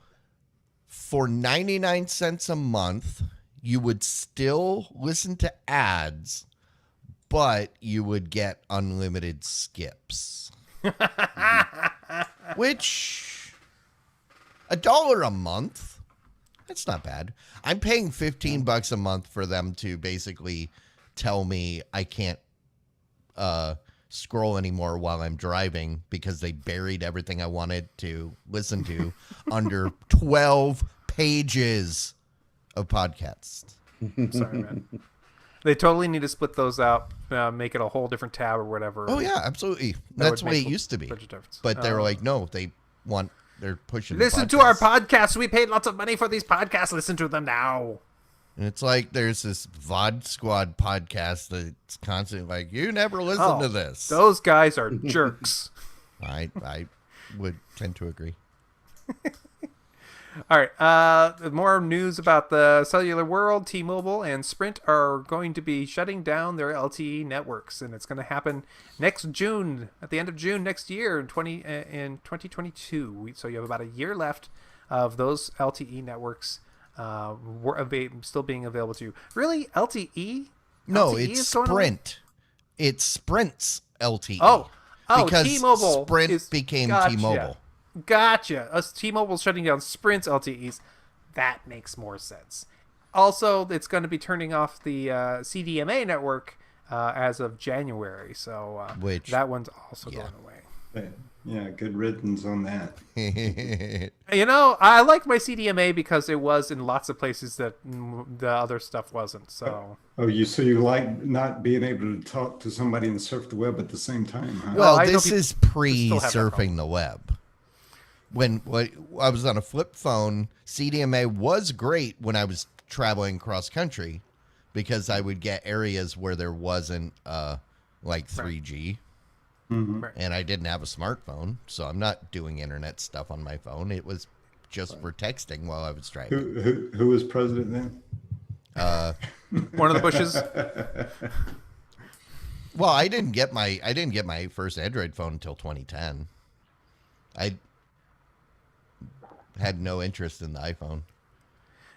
for 99 cents a month, you would still listen to ads, but you would get unlimited skips. Which, $1 a month, that's not bad. I'm paying $15 a month for them to basically tell me I can't scroll anymore while I'm driving because they buried everything I wanted to listen to under 12 pages of podcasts. Sorry, man. They totally need to split those out, make it a whole different tab or whatever. Oh yeah, absolutely. That's the way it used to be. But they're like, no, they're pushing. Listen to our podcasts. We paid lots of money for these podcasts. Listen to them now. And it's like there's this VOD Squad podcast that's constantly like, you never listen to this. Those guys are jerks. I would tend to agree. All right. More news about the cellular world. T-Mobile and Sprint are going to be shutting down their LTE networks, and it's going to happen next June, at the end of June next year in 2022. So you have about a year left of those LTE networks still being available to you. Really, LTE? No, LTE it's Sprint. It's Sprint's LTE. Oh, because T-Mobile Sprint became T-Mobile. Gotcha. T-Mobile's shutting down Sprint's LTEs. That makes more sense. Also, it's going to be turning off the CDMA network as of January. So that one's also going away. Yeah, good riddance on that. You know, I like my CDMA because it was in lots of places that the other stuff wasn't. So. So you like not being able to talk to somebody and surf the web at the same time, huh? Well, this is pre-surfing the web. When I was on a flip phone, CDMA was great when I was traveling cross country because I would get areas where there wasn't like 3G. Mm-hmm. And I didn't have a smartphone, so I'm not doing internet stuff on my phone. It was just for texting while I was driving. Who was president then? One of the Bushes. Well, I didn't get my first Android phone until 2010. I had no interest in the iPhone.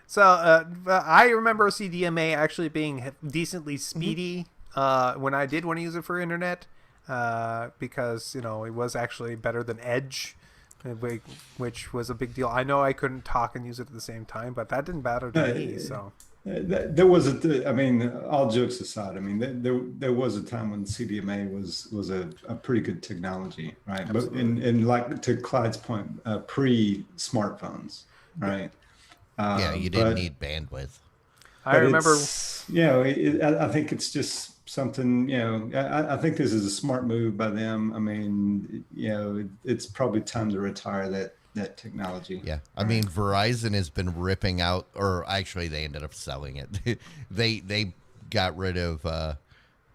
So I remember CDMA actually being decently speedy when I did want to use it for internet. Because it was actually better than Edge, which was a big deal. I know I couldn't talk and use it at the same time, but that didn't matter to me. So there was all jokes aside, there was a time when CDMA was a pretty good technology, right? Absolutely. But in like to Clyde's point, pre-smartphones, right? You didn't need bandwidth. I remember. I think it's just something, I think this is a smart move by them. It's probably time to retire that technology. Yeah. I mean, Verizon has been ripping out, or actually they ended up selling it. They got rid of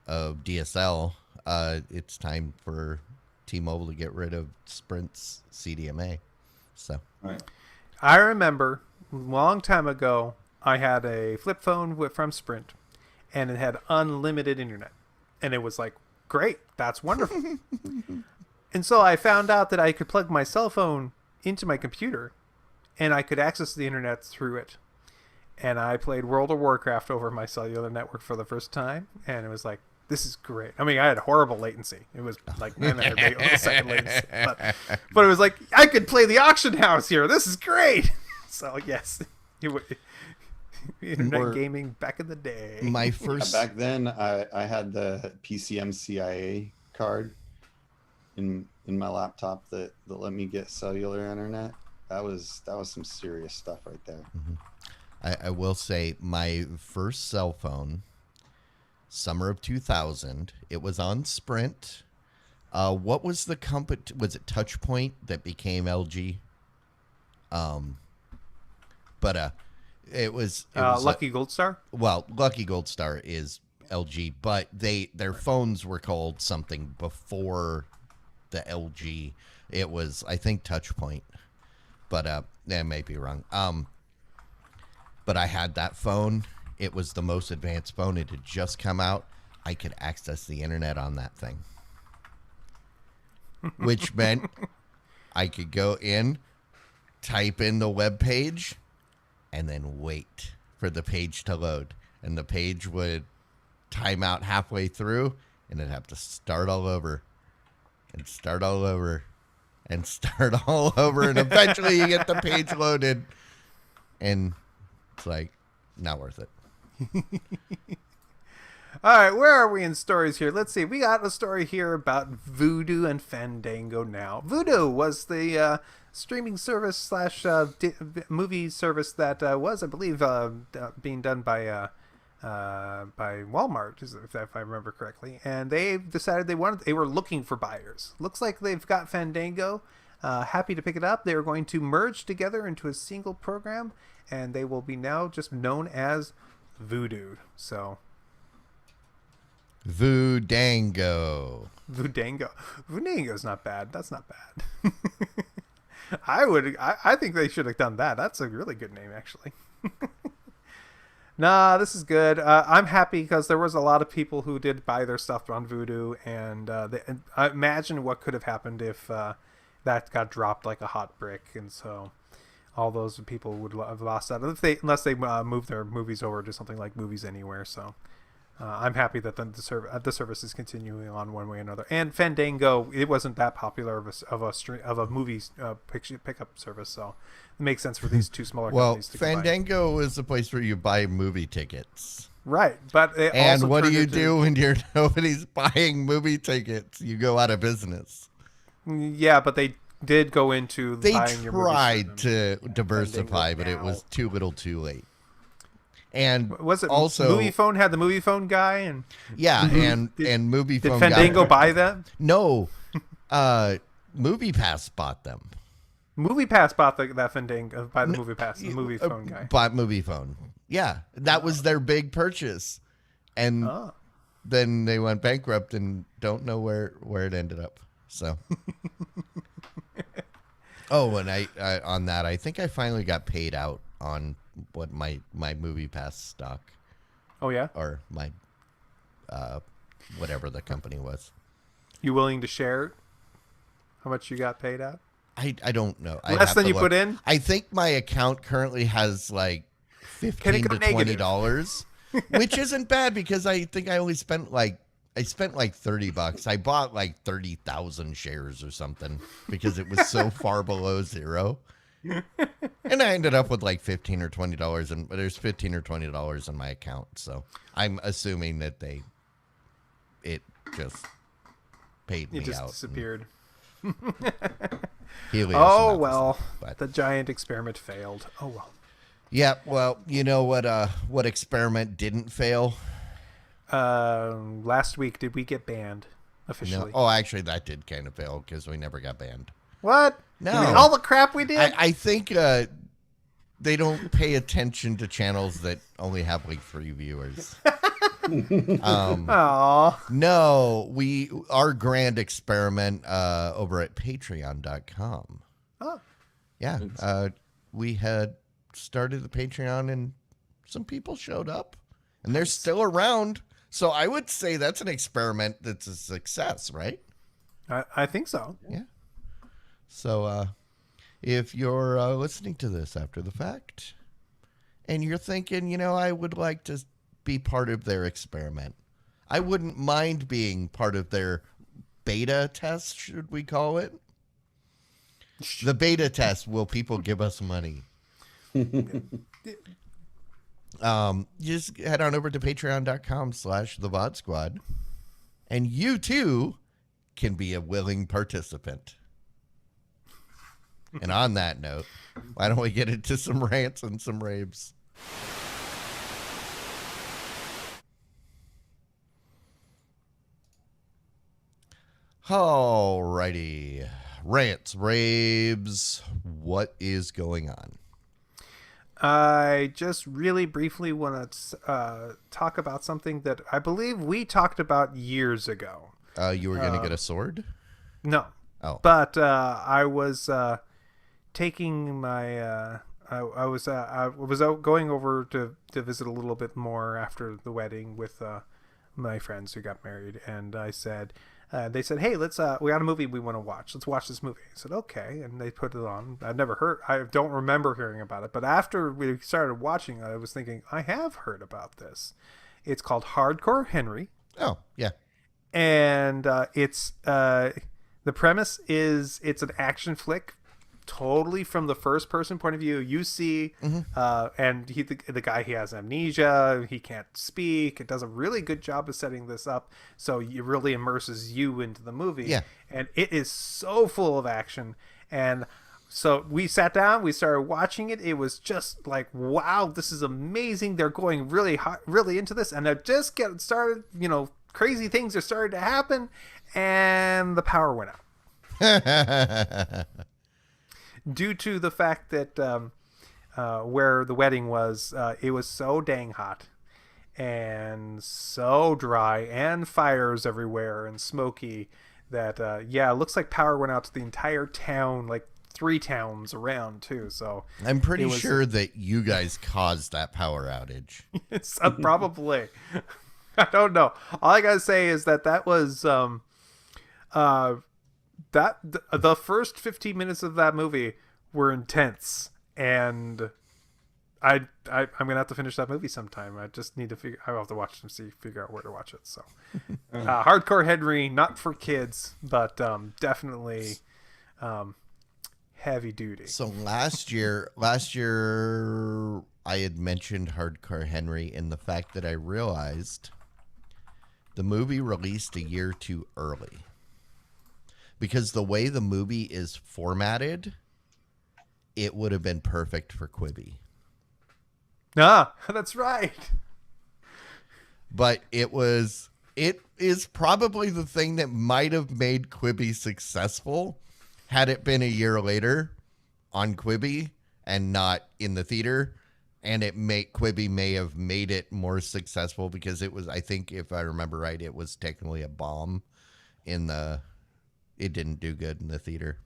DSL. It's time for T-Mobile to get rid of Sprint's CDMA. So right. I remember a long time ago, I had a flip phone from Sprint, and it had unlimited internet. And it was like, great, that's wonderful. And so I found out that I could plug my cell phone into my computer, and I could access the internet through it. and I played World of Warcraft over my cellular network for the first time, and it was like, this is great. I mean, I had horrible latency. It was like 900 millisecond latency. But it was like, I could play the auction house here. This is great. So, yes. Internet gaming back in the day. My first... Back then, I had the PCMCIA card in my laptop that let me get cellular internet. That was some serious stuff right there. Mm-hmm. I will say, my first cell phone... summer of 2000. It was on Sprint. What was the company? Was it Touchpoint that became LG? It was Lucky Gold Star. Well, Lucky Gold Star is LG, but their phones were called something before the LG. It was, I think, Touchpoint, but I may be wrong. But I had that phone. It was the most advanced phone. It had just come out. I could access the internet on that thing, which meant I could go in, type in the web page, and then wait for the page to load. And the page would time out halfway through, and it'd have to start all over and start all over and start all over. And eventually you get the page loaded, and it's like, not worth it. All right, where are we in stories here? Let's see. We got a story here about Vudu and Fandango now. Vudu was the streaming service slash movie service that was, I believe, being done by Walmart, if I remember correctly. And they decided they were looking for buyers. Looks like they've got Fandango. Happy to pick it up. They are going to merge together into a single program, and they will be now just known as Vudu. So Vudango. Vudango's not bad. That's not bad. I think they should have done that. That's a really good name, actually. Nah, this is good. I'm happy because there was a lot of people who did buy their stuff on Vudu, and I imagine what could have happened if that got dropped like a hot brick, and so all those people would have lost out unless they moved their movies over to something like Movies Anywhere. So I'm happy that the service is continuing on one way or another. And Fandango, it wasn't that popular of a movie pickup service, so it makes sense for these two smaller companies to combine. Fandango is the place where you buy movie tickets. Right, but and what do you do when nobody's buying movie tickets? You go out of business. Yeah, but they did go into buying your movies. They tried to diversify, but it was too little too late. And was it also Movie Phone had the Movie Phone guy, and and Movie Phone. Did Fandango buy them? No, Movie Pass bought them. Movie Pass bought that Fandango by the Movie Pass, the Movie Phone guy. Bought Movie Phone. Yeah, that was their big purchase, and then they went bankrupt and don't know where it ended up. So. And I on that, I think I finally got paid out on what my Movie Pass stock. Oh yeah, or my whatever the company was. You willing to share how much you got paid out? I don't know. Less than you put in? I think my account currently has like $15 to $20, which isn't bad because I think I only spent like $30. I bought like 30,000 shares or something because it was so far below zero. And I ended up with like $15 or $20, and there's $15 or $20 in my account. So I'm assuming that it just paid me out. It just disappeared. Oh well, the giant experiment failed. Oh well. Yeah, well, you know what experiment didn't fail? Last week, did we get banned officially? No. Oh, actually, that did kind of fail because we never got banned. What? No. I mean, all the crap we did? I think they don't pay attention to channels that only have like 3 viewers. No, our grand experiment over at patreon.com. Oh. Yeah, we had started the Patreon and some people showed up and they're still around. So I would say that's an experiment that's a success, right? I think so. Yeah. So if you're listening to this after the fact and you're thinking, I would like to be part of their experiment. I wouldn't mind being part of their beta test, should we call it? The beta test. Will people give us money? Just head on over to patreon.com/thevodsquad, and you too can be a willing participant. And on that note, why don't we get into some rants and some raves? Alrighty. Rants, raves, what is going on? I just really briefly want to talk about something that I believe we talked about years ago. You were going to get a sword? No. Oh. But I was taking my... I was out going over to visit a little bit more after the wedding with my friends who got married, and I said... they said, "Hey, we got a movie we want to watch. Let's watch this movie." I said, "Okay," and they put it on. I don't remember hearing about it, but after we started watching, I was thinking, I have heard about this. It's called Hardcore Henry. Oh, yeah. And it's the premise is it's an action flick, totally from the first person point of view. You see, and the guy, he has amnesia, he can't speak. It does a really good job of setting this up, so it really immerses you into the movie. Yeah. And it is so full of action. And so we sat down, we started watching it. It was just like, wow, this is amazing. They're going really hot, really into this, and they're just getting started. Crazy things are starting to happen, and the power went out. Due to the fact that where the wedding was, it was so dang hot and so dry and fires everywhere and smoky that, it looks like power went out to the entire town, like 3 towns around too. So I'm pretty sure that you guys caused that power outage. It's probably. I don't know. All I gotta say is that was the first 15 minutes of that movie were intense, and I'm gonna have to finish that movie sometime. I just need to I'll have to watch it and figure out where to watch it. So Hardcore Henry, not for kids, but definitely heavy duty. So last year I had mentioned Hardcore Henry in the fact that I realized the movie released a year too early. Because the way the movie is formatted, it would have been perfect for Quibi. Ah, that's right. But it is probably the thing that might have made Quibi successful had it been a year later on Quibi and not in the theater. And Quibi may have made it more successful because it was, I think if I remember right, it was technically a bomb it didn't do good in the theater.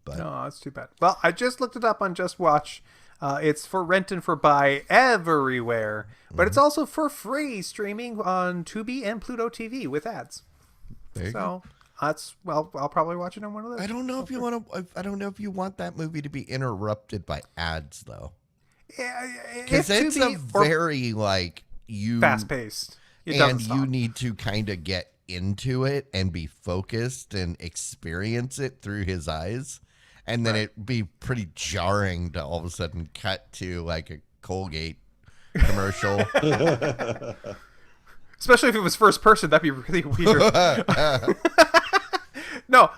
But no, that's too bad. Well, I just looked it up on Just Watch. It's for rent and for buy everywhere, but it's also for free streaming on Tubi and Pluto TV with ads. So I'll probably watch it on one of those. I don't know if you want to. I don't know if you want that movie to be interrupted by ads though. Yeah, because it's a very fast paced, and you need to kind of get into it and be focused and experience it through his eyes, and then it'd be pretty jarring to all of a sudden cut to like a Colgate commercial. Especially if it was first person, that'd be really weird. No,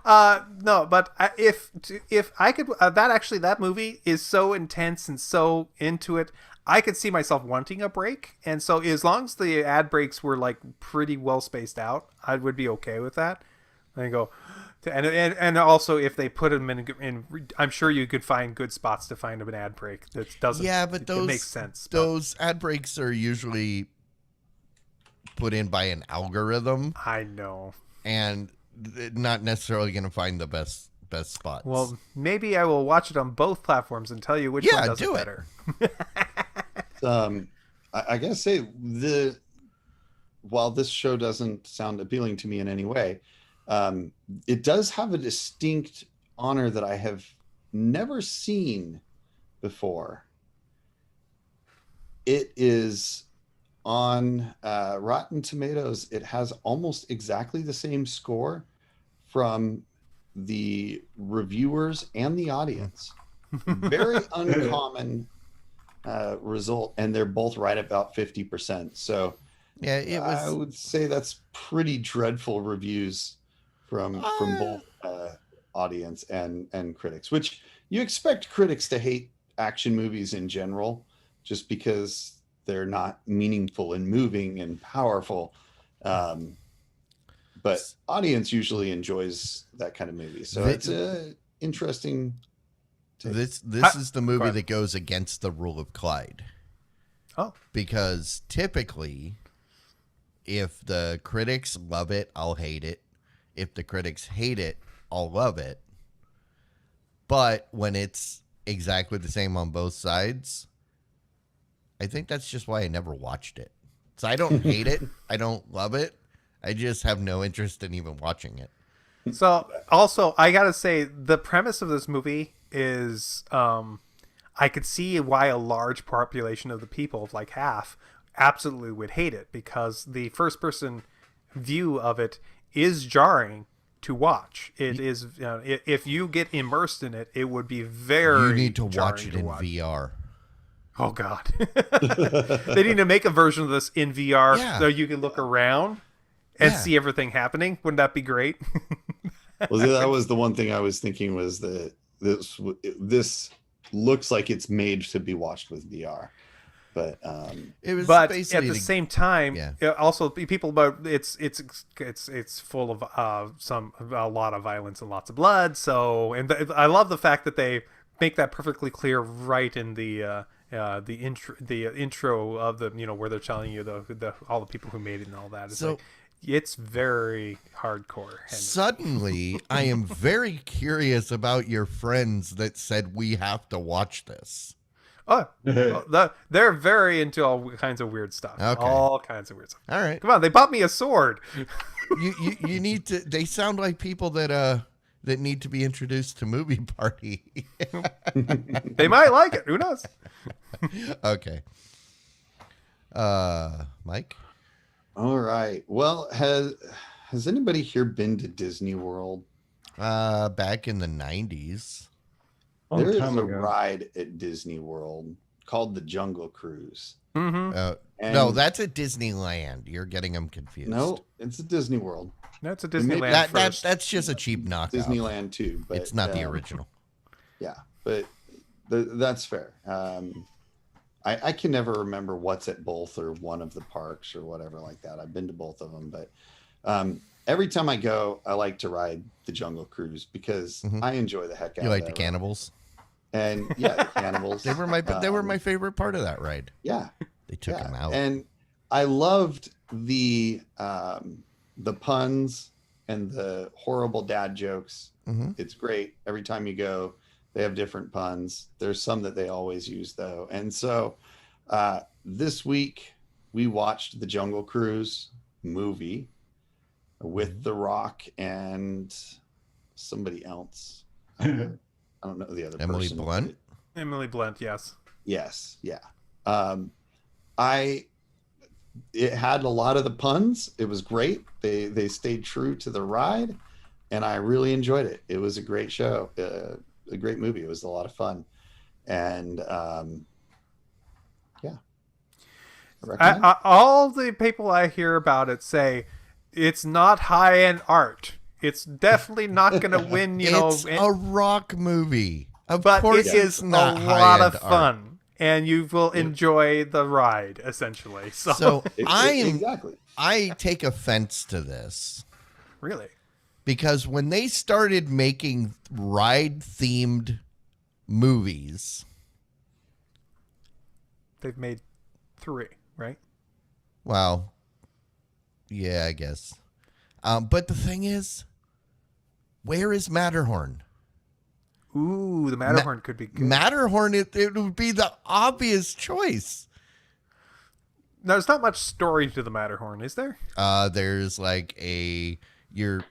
but if I could, that movie is so intense and so into it, I could see myself wanting a break. And so as long as the ad breaks were like pretty well spaced out, I would be okay with that. And go, and also if they put them in, I'm sure you could find good spots to find an ad break that doesn't. Yeah, but those makes sense. Those ad breaks are usually put in by an algorithm. I know, and not necessarily going to find the best spots. Well, maybe I will watch it on both platforms and tell you which one does it better. I gotta say, while this show doesn't sound appealing to me in any way, it does have a distinct honor that I have never seen before. it is on Rotten Tomatoes. It has almost exactly the same score from the reviewers and the audience. Very uncommon result, and they're both right about 50%. So Yeah, it I was. would say that's pretty dreadful reviews from both audience and critics, which you expect critics to hate action movies in general, just because they're not meaningful and moving and powerful. But audience usually enjoys that kind of movie, so it's a interesting take. This is the movie that goes against the rule of Clyde. Oh, Because typically, if the critics love it, I'll hate it. If the critics hate it, I'll love it. But when it's exactly the same on both sides, I think that's just why I never watched it. So I don't hate it. I don't love it. I just have no interest in even watching it. so also I gotta say the premise of this movie is I could see why a large population of the people, like half, absolutely would hate it, because the first person view of it is jarring to watch. It is, if you get immersed in it, it would be very You need to watch jarring it to in watch. VR. Oh God. They need to make a version of this in VR Yeah. so you can look around and Yeah. see everything happening. Wouldn't that be great? Well, that was the one thing I was thinking, was that this looks like it's made to be watched with VR, but It was But basically at the same time, Yeah. also people, but it's full of a lot of violence and lots of blood. So, and I love the fact that they make that perfectly clear right in the intro of the, where they're telling you the all the people who made it and all that. It's So- like, it's very hardcore. And Suddenly, I am very curious about your friends that said we have to watch this. they're very into all kinds of weird stuff. Okay. All kinds of weird stuff. All right. Come on, they bought me a sword. You need to. They sound like people that need to be introduced to Movie Party. They might like it. Who knows? Okay. Mike? all right. Well, has anybody here been to Disney World? Back in the 90s. There is a Time ago. ride at Disney World called the Jungle Cruise. Mm-hmm. No, that's at Disneyland. You're getting them confused. No, it's at Disney World. That's a made Disneyland first. That's just a cheap knockoff. Disneyland too, but It's not the original. Yeah, but that's fair. I can never remember what's at both or one of the parks or whatever like that. I've been to both of them, but every time I go, I like to ride the Jungle Cruise because I enjoy the heck out You of like that the ride. cannibals? And yeah, the cannibals. They were my favorite part of that ride. Yeah, They took him out. and I loved the puns and the horrible dad jokes. Mhm. It's great. Every time you go, they have different puns. There's some that they always use though. And so this week we watched the Jungle Cruise movie with The Rock and somebody else. I don't know the other Emily person. Blunt? Emily Blunt, yes. Yes, yeah. It had a lot of the puns. It was great. They stayed true to the ride, and I really enjoyed it. It was a great show, a great movie. It was a lot of fun, and yeah. I recommend it. All the people I hear about it say it's not high-end art. It's definitely not going to win, It's a rock movie. Of but course, it it's is a not lot of high-end art. fun, and you will enjoy the ride essentially. So Exactly. I take offense to this really, because when they started making ride-themed movies, they've made 3, right? well, yeah, I guess. But the thing is, where is Matterhorn? Ooh, the Matterhorn could be good. Matterhorn, it would be the obvious choice. Now, there's not much story to the Matterhorn, is there? There's like you're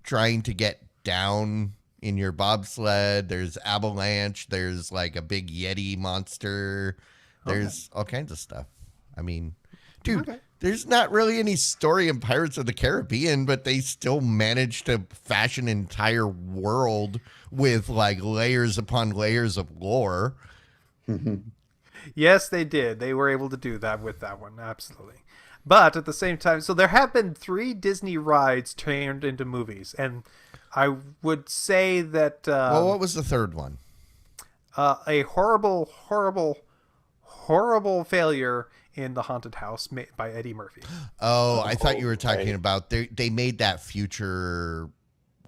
trying to get down in your bobsled. There's avalanche. There's like a big Yeti monster. There's all kinds of stuff. I mean, dude, Okay. there's not really any story in Pirates of the Caribbean, but they still managed to fashion an entire world with like layers upon layers of lore. Yes, they did. They were able to do that with that one, absolutely. But at the same time, so there have been 3 Disney rides turned into movies, and I would say that Well, what was the third one? a horrible, horrible, horrible failure in the Haunted House made by Eddie Murphy. Oh, I thought you were talking right. about they made that Future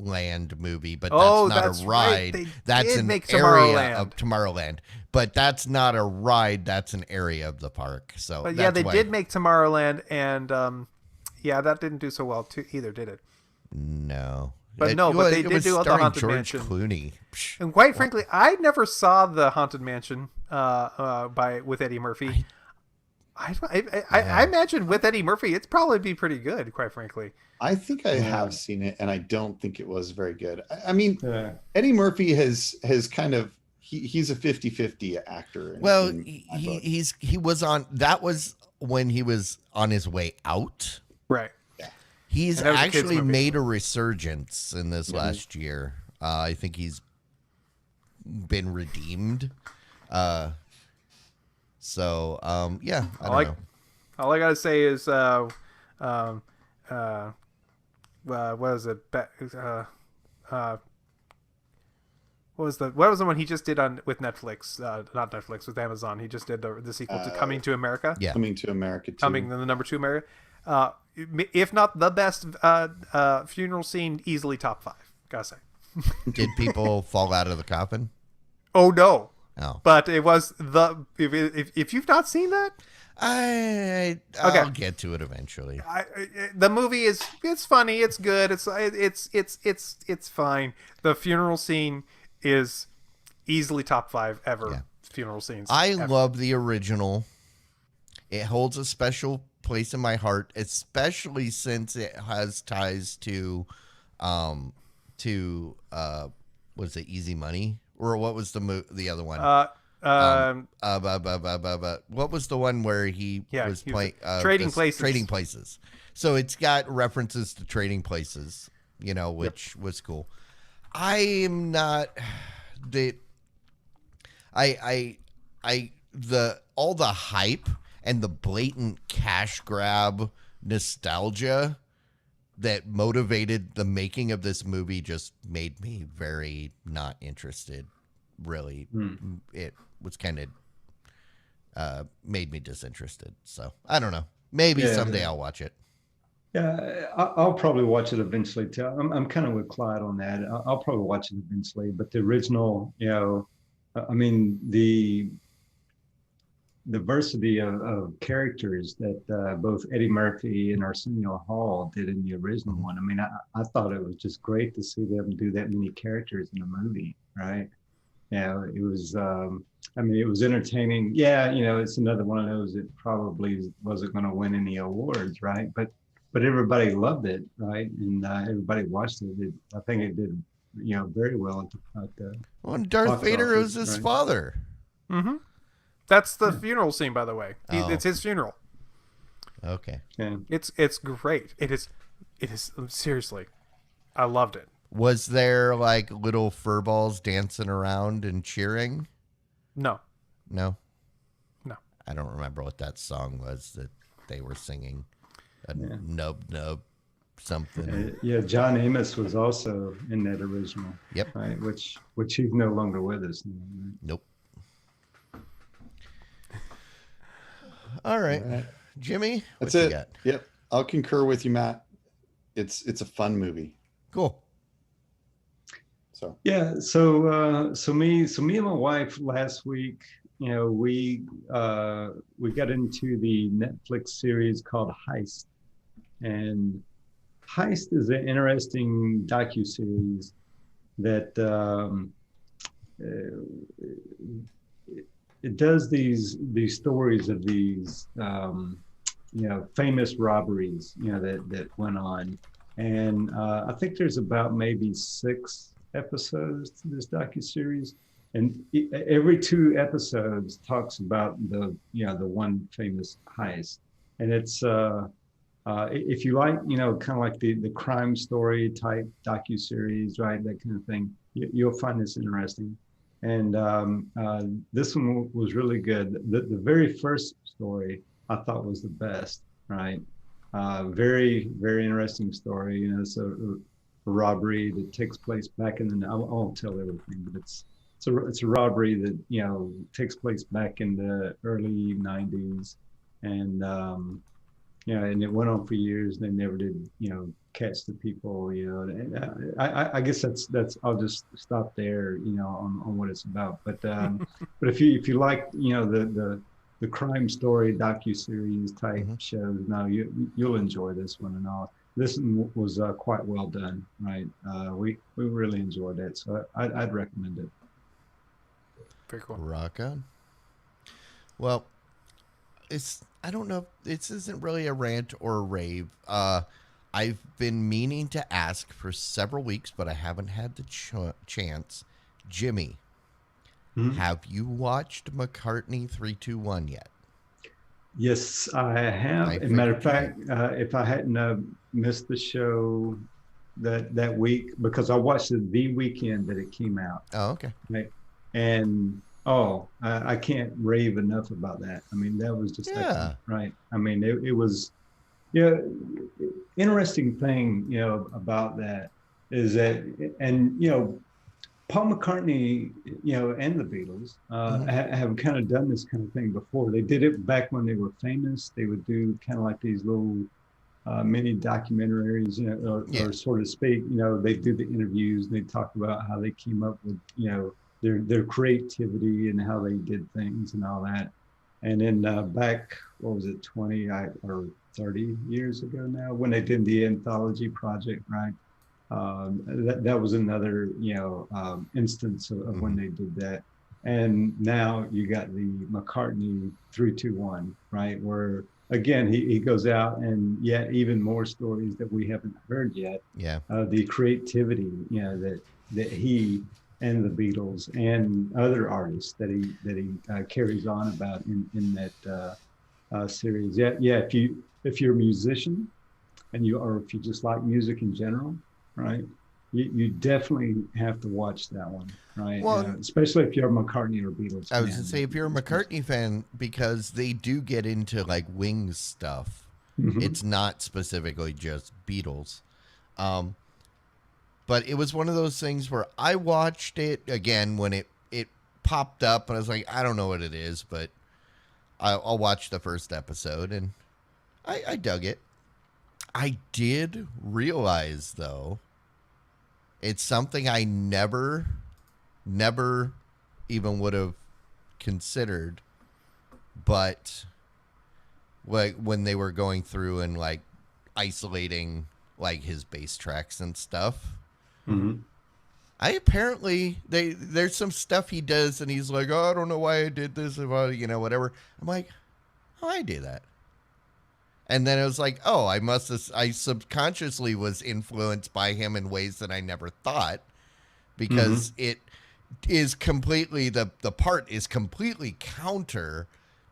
Land movie, but Oh, that's not that's a right. ride. They That's did an make area Tomorrowland. of Tomorrowland, but that's not a ride. That's an area of the park. So, But yeah, that's they why- did make Tomorrowland, and yeah, that didn't do so well too either, did it? No, But no, but they it did was do the starring Haunted George Mansion. Clooney. Psh, And quite frankly, I never saw the Haunted Mansion with Eddie Murphy. I imagine with Eddie Murphy, it's probably be pretty good. Quite frankly, I think I have seen it, and I don't think it was very good. I mean, Yeah. Eddie Murphy has kind of he's a 50-50 actor. Well, in my book. he was on. That was when he was on his way out. right? He's And that was a kids' actually movie. made a resurgence in this last year. I think he's been redeemed. So yeah, I don't know. All I gotta say is, what was it? What was the one he just did with Netflix? Not Netflix, with Amazon. He just did the sequel to Coming to America. Yeah. Coming to America too. Coming the number 2 America. If not the best funeral scene, easily top 5. Gotta say. Did people fall out of the coffin? Oh no. Oh, But it was if you've not seen that, I'll Okay. get to it eventually. the movie it's funny, it's good, it's fine. The funeral scene is easily top 5 ever. Yeah. Funeral scenes. I ever. love the original. It holds a special place in my heart, especially since it has ties to was it Easy Money, or what was the other one? What was the one where he Yeah, was he was playing Trading Places. Trading Places. So it's got references to Trading Places, which was cool. I am not all the hype and the blatant cash grab nostalgia that motivated the making of this movie just made me very not interested. Really, it was kind of made me disinterested. So I don't know. Maybe someday I'll watch it. Yeah, I'll probably watch it eventually too. I'm kind of with Clyde on that. I'll probably watch it eventually. But the original, I mean, the diversity of characters that both Eddie Murphy and Arsenio Hall did in the original one. I mean, I thought it was just great to see them do that many characters in a movie, right? Yeah, it was. I mean, it was entertaining. Yeah, it's another one of those that probably wasn't going to win any awards, right? But everybody loved it, right? And everybody watched it. I think it did, very well at the Well, and Darth box Vader office, was his right? father. Mm-hmm. That's the funeral scene, by the way. Oh. It's his funeral. Okay. Yeah. It's great. It is seriously. I loved it. Was there like little furballs dancing around and cheering? No. No. No. I don't remember what that song was that they were singing. Nub something. Yeah, John Amos was also in that original. Yep. Right, which he's no longer with us now. Right? Nope. All right. All right. Jimmy, That's what you it. got? Yep, I'll concur with you, Matt. It's a fun movie. Cool. So Yeah, so me and my wife last week, we got into the Netflix series called Heist, and Heist is an interesting docuseries that it does these stories of these famous robberies that went on, and I think there's about maybe 6 episodes to this docuseries, and every 2 episodes talks about the one famous heist, and it's if you like kind of like the crime story type docuseries, right, that kind of thing, you'll find this interesting. And this one was really good. The very first story I thought was the best, right? Very, very interesting story. It's a robbery that takes place back in the, I won't tell everything, but it's a robbery that takes place back in the early 90s, and and it went on for years. And they never did catch the people. And I guess that's I'll just stop there on what it's about. But but if you like the crime story docuseries type shows, no, you'll enjoy this one. And all this one was quite well done, right? We really enjoyed it, so I'd recommend it. Very cool. Rock on. Well, I don't know. This isn't really a rant or a rave. I've been meaning to ask for several weeks, but I haven't had the chance. Jimmy, have you watched McCartney 321 yet? Yes, I have. As a matter of fact, if I hadn't missed the show that week, because I watched it the weekend that it came out. Oh, okay. Right? And I can't rave enough about that. I mean, that was just excellent, right? I mean, it was, interesting thing, about that is that, and Paul McCartney, and the Beatles have kind of done this kind of thing before. They did it back when they were famous. They would do kind of like these little mini documentaries, or sort of speak. They do the interviews. And they talk about how they came up with, their creativity and how they did things and all that. And then back, what was it, 20 or 30 years ago now, when they did the anthology project, right? That was another, instance of when they did that. And now you got the McCartney 321, right? Where again, he goes out and yet even more stories that we haven't heard yet. Yeah. The creativity, that he and the Beatles and other artists that he carries on about in that series. Yeah. If you're a musician or if you just like music in general, right? You definitely have to watch that one, right? Well, especially if you're a McCartney or Beatles fan. I was going to say, if you're a McCartney fan, because they do get into like Wings stuff. It's not specifically just Beatles. But it was one of those things where I watched it again when it popped up, and I was like, I don't know what it is, but I'll watch the first episode, and I dug it. I did realize, though, it's something I never even would have considered, but like when they were going through and like isolating like his bass tracks and stuff, I apparently there's some stuff he does and he's like, oh, I don't know why I did this, whatever. I'm like, oh, I do that. And then it was like, oh, I subconsciously was influenced by him in ways that I never thought, because it is completely, the part is completely counter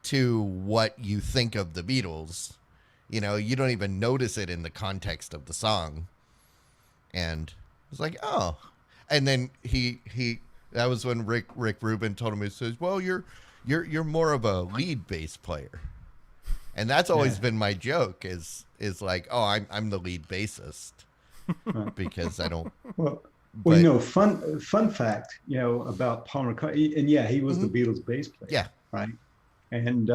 to what you think of the Beatles. You don't even notice it in the context of the song. And it's like, oh. And then he that was when Rick Rubin told him, he says, well, you're more of a lead bass player. And that's always been my joke is like, oh, I'm the lead bassist, because I don't. Well, fun fact, about Paul McCartney, and he was the Beatles bass player. Yeah. Right. And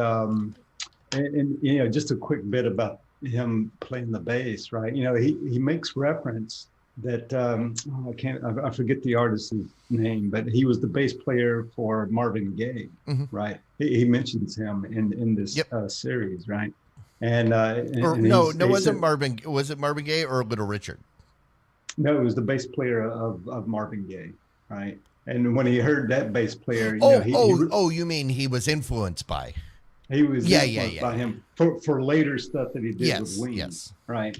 just a quick bit about him playing the bass, right? He makes reference that I forget the artist's name, but he was the bass player for Marvin Gaye, right? He mentions him in this series, right? And was it Marvin Gaye or Little Richard? No, it was the bass player of Marvin Gaye, right? And when he heard that bass player, you mean he was influenced by? He was influenced by him for later stuff that he did with Wings, right?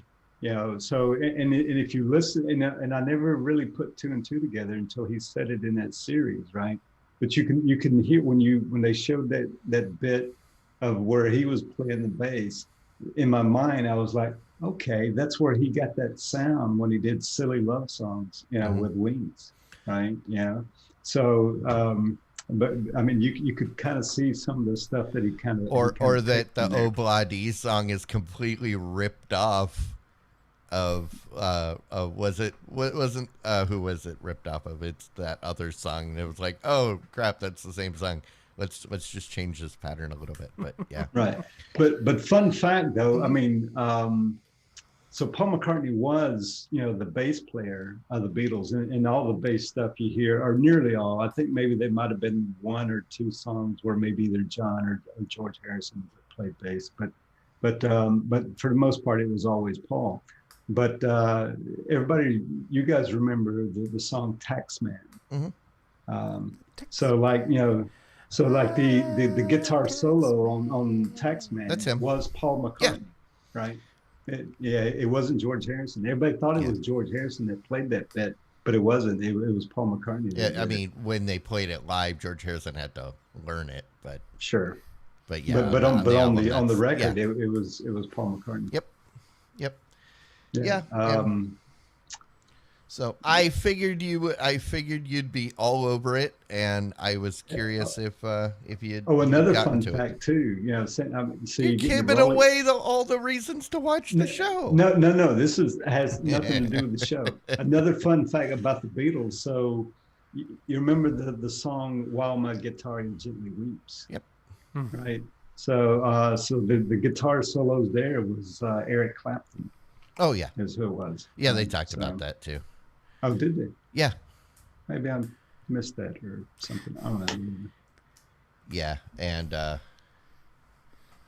So and if you listen, and I never really put two and two together until he said it in that series, right? but you can hear when they showed that bit of where he was playing the bass. In my mind, I was like, okay, that's where he got that sound when he did Silly Love Songs, with Wings, right? So, but I mean, you could kind of see some of the stuff that he kind of or that the Obladi song is completely ripped off of was it wasn't who was it ripped off of? It's that other song. And it was like, oh crap, that's the same song. Let's just change this pattern a little bit. But yeah, right. But fun fact though, I mean, so Paul McCartney was, the bass player of the Beatles, and all the bass stuff you hear, or nearly all. I think maybe there might have been one or two songs where maybe either John or George Harrison played bass, but for the most part, it was always Paul. But everybody, you guys remember the song Taxman? Mm-hmm. So like the guitar solo on Taxman was Paul McCartney, right? It wasn't George Harrison. Everybody thought it was George Harrison that played that bit, but it wasn't. It was Paul McCartney. Yeah, I mean, when they played it live, George Harrison had to learn it, but sure. But yeah, but on the record, it was Paul McCartney. Yep. Yeah. So I figured you'd be all over it, and I was curious if you'd. Oh, another fun fact too. You're giving away all the reasons to watch the show. No. This has nothing to do with the show. Another fun fact about the Beatles. So you remember the song "While My Guitar Gently Weeps"? Yep. Right. So the guitar solos there was Eric Clapton. Oh yeah, is who it was. Yeah, they talked about that too. Oh, did they? Yeah. Maybe I missed that or something. I don't know. Yeah, and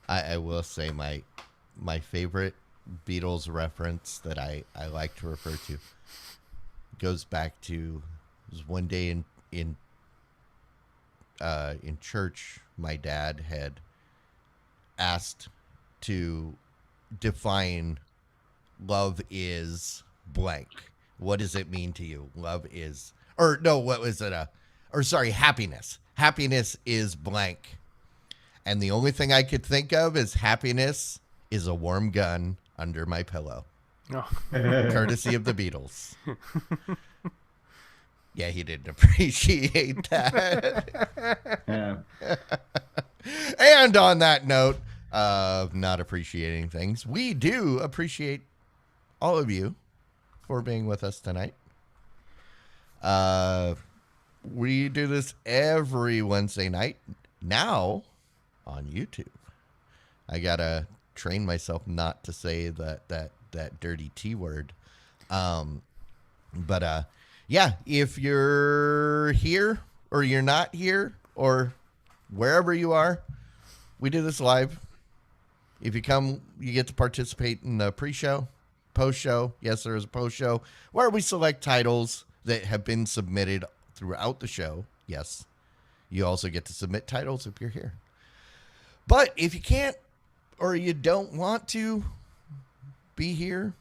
I will say my favorite Beatles reference that I like to refer to goes back to was one day in church. My dad had asked to define love is blank. What does it mean to you? Love is, or no, what was it? Happiness. Happiness is blank. And the only thing I could think of is happiness is a warm gun under my pillow. Oh. Courtesy of the Beatles. Yeah, he didn't appreciate that. Yeah. And on that note of not appreciating things, we do appreciate all of you for being with us tonight. We do this every Wednesday night now on YouTube. I gotta train myself not to say that dirty T word. But if you're here or you're not here or wherever you are, we do this live. If you come, you get to participate in the pre-show. Post-show, yes, there is a post-show where we select titles that have been submitted throughout the show. Yes, you also get to submit titles if you're here. But if you can't or you don't want to be here,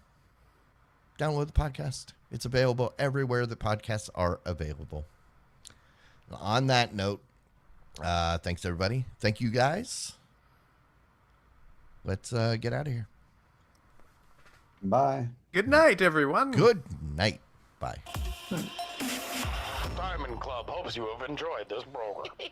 download the podcast. It's available everywhere the podcasts are available. On that note, thanks everybody. Thank you guys. Let's get out of here. Bye. Good night, everyone. Good night. Bye. Diamond Club hopes you have enjoyed this program.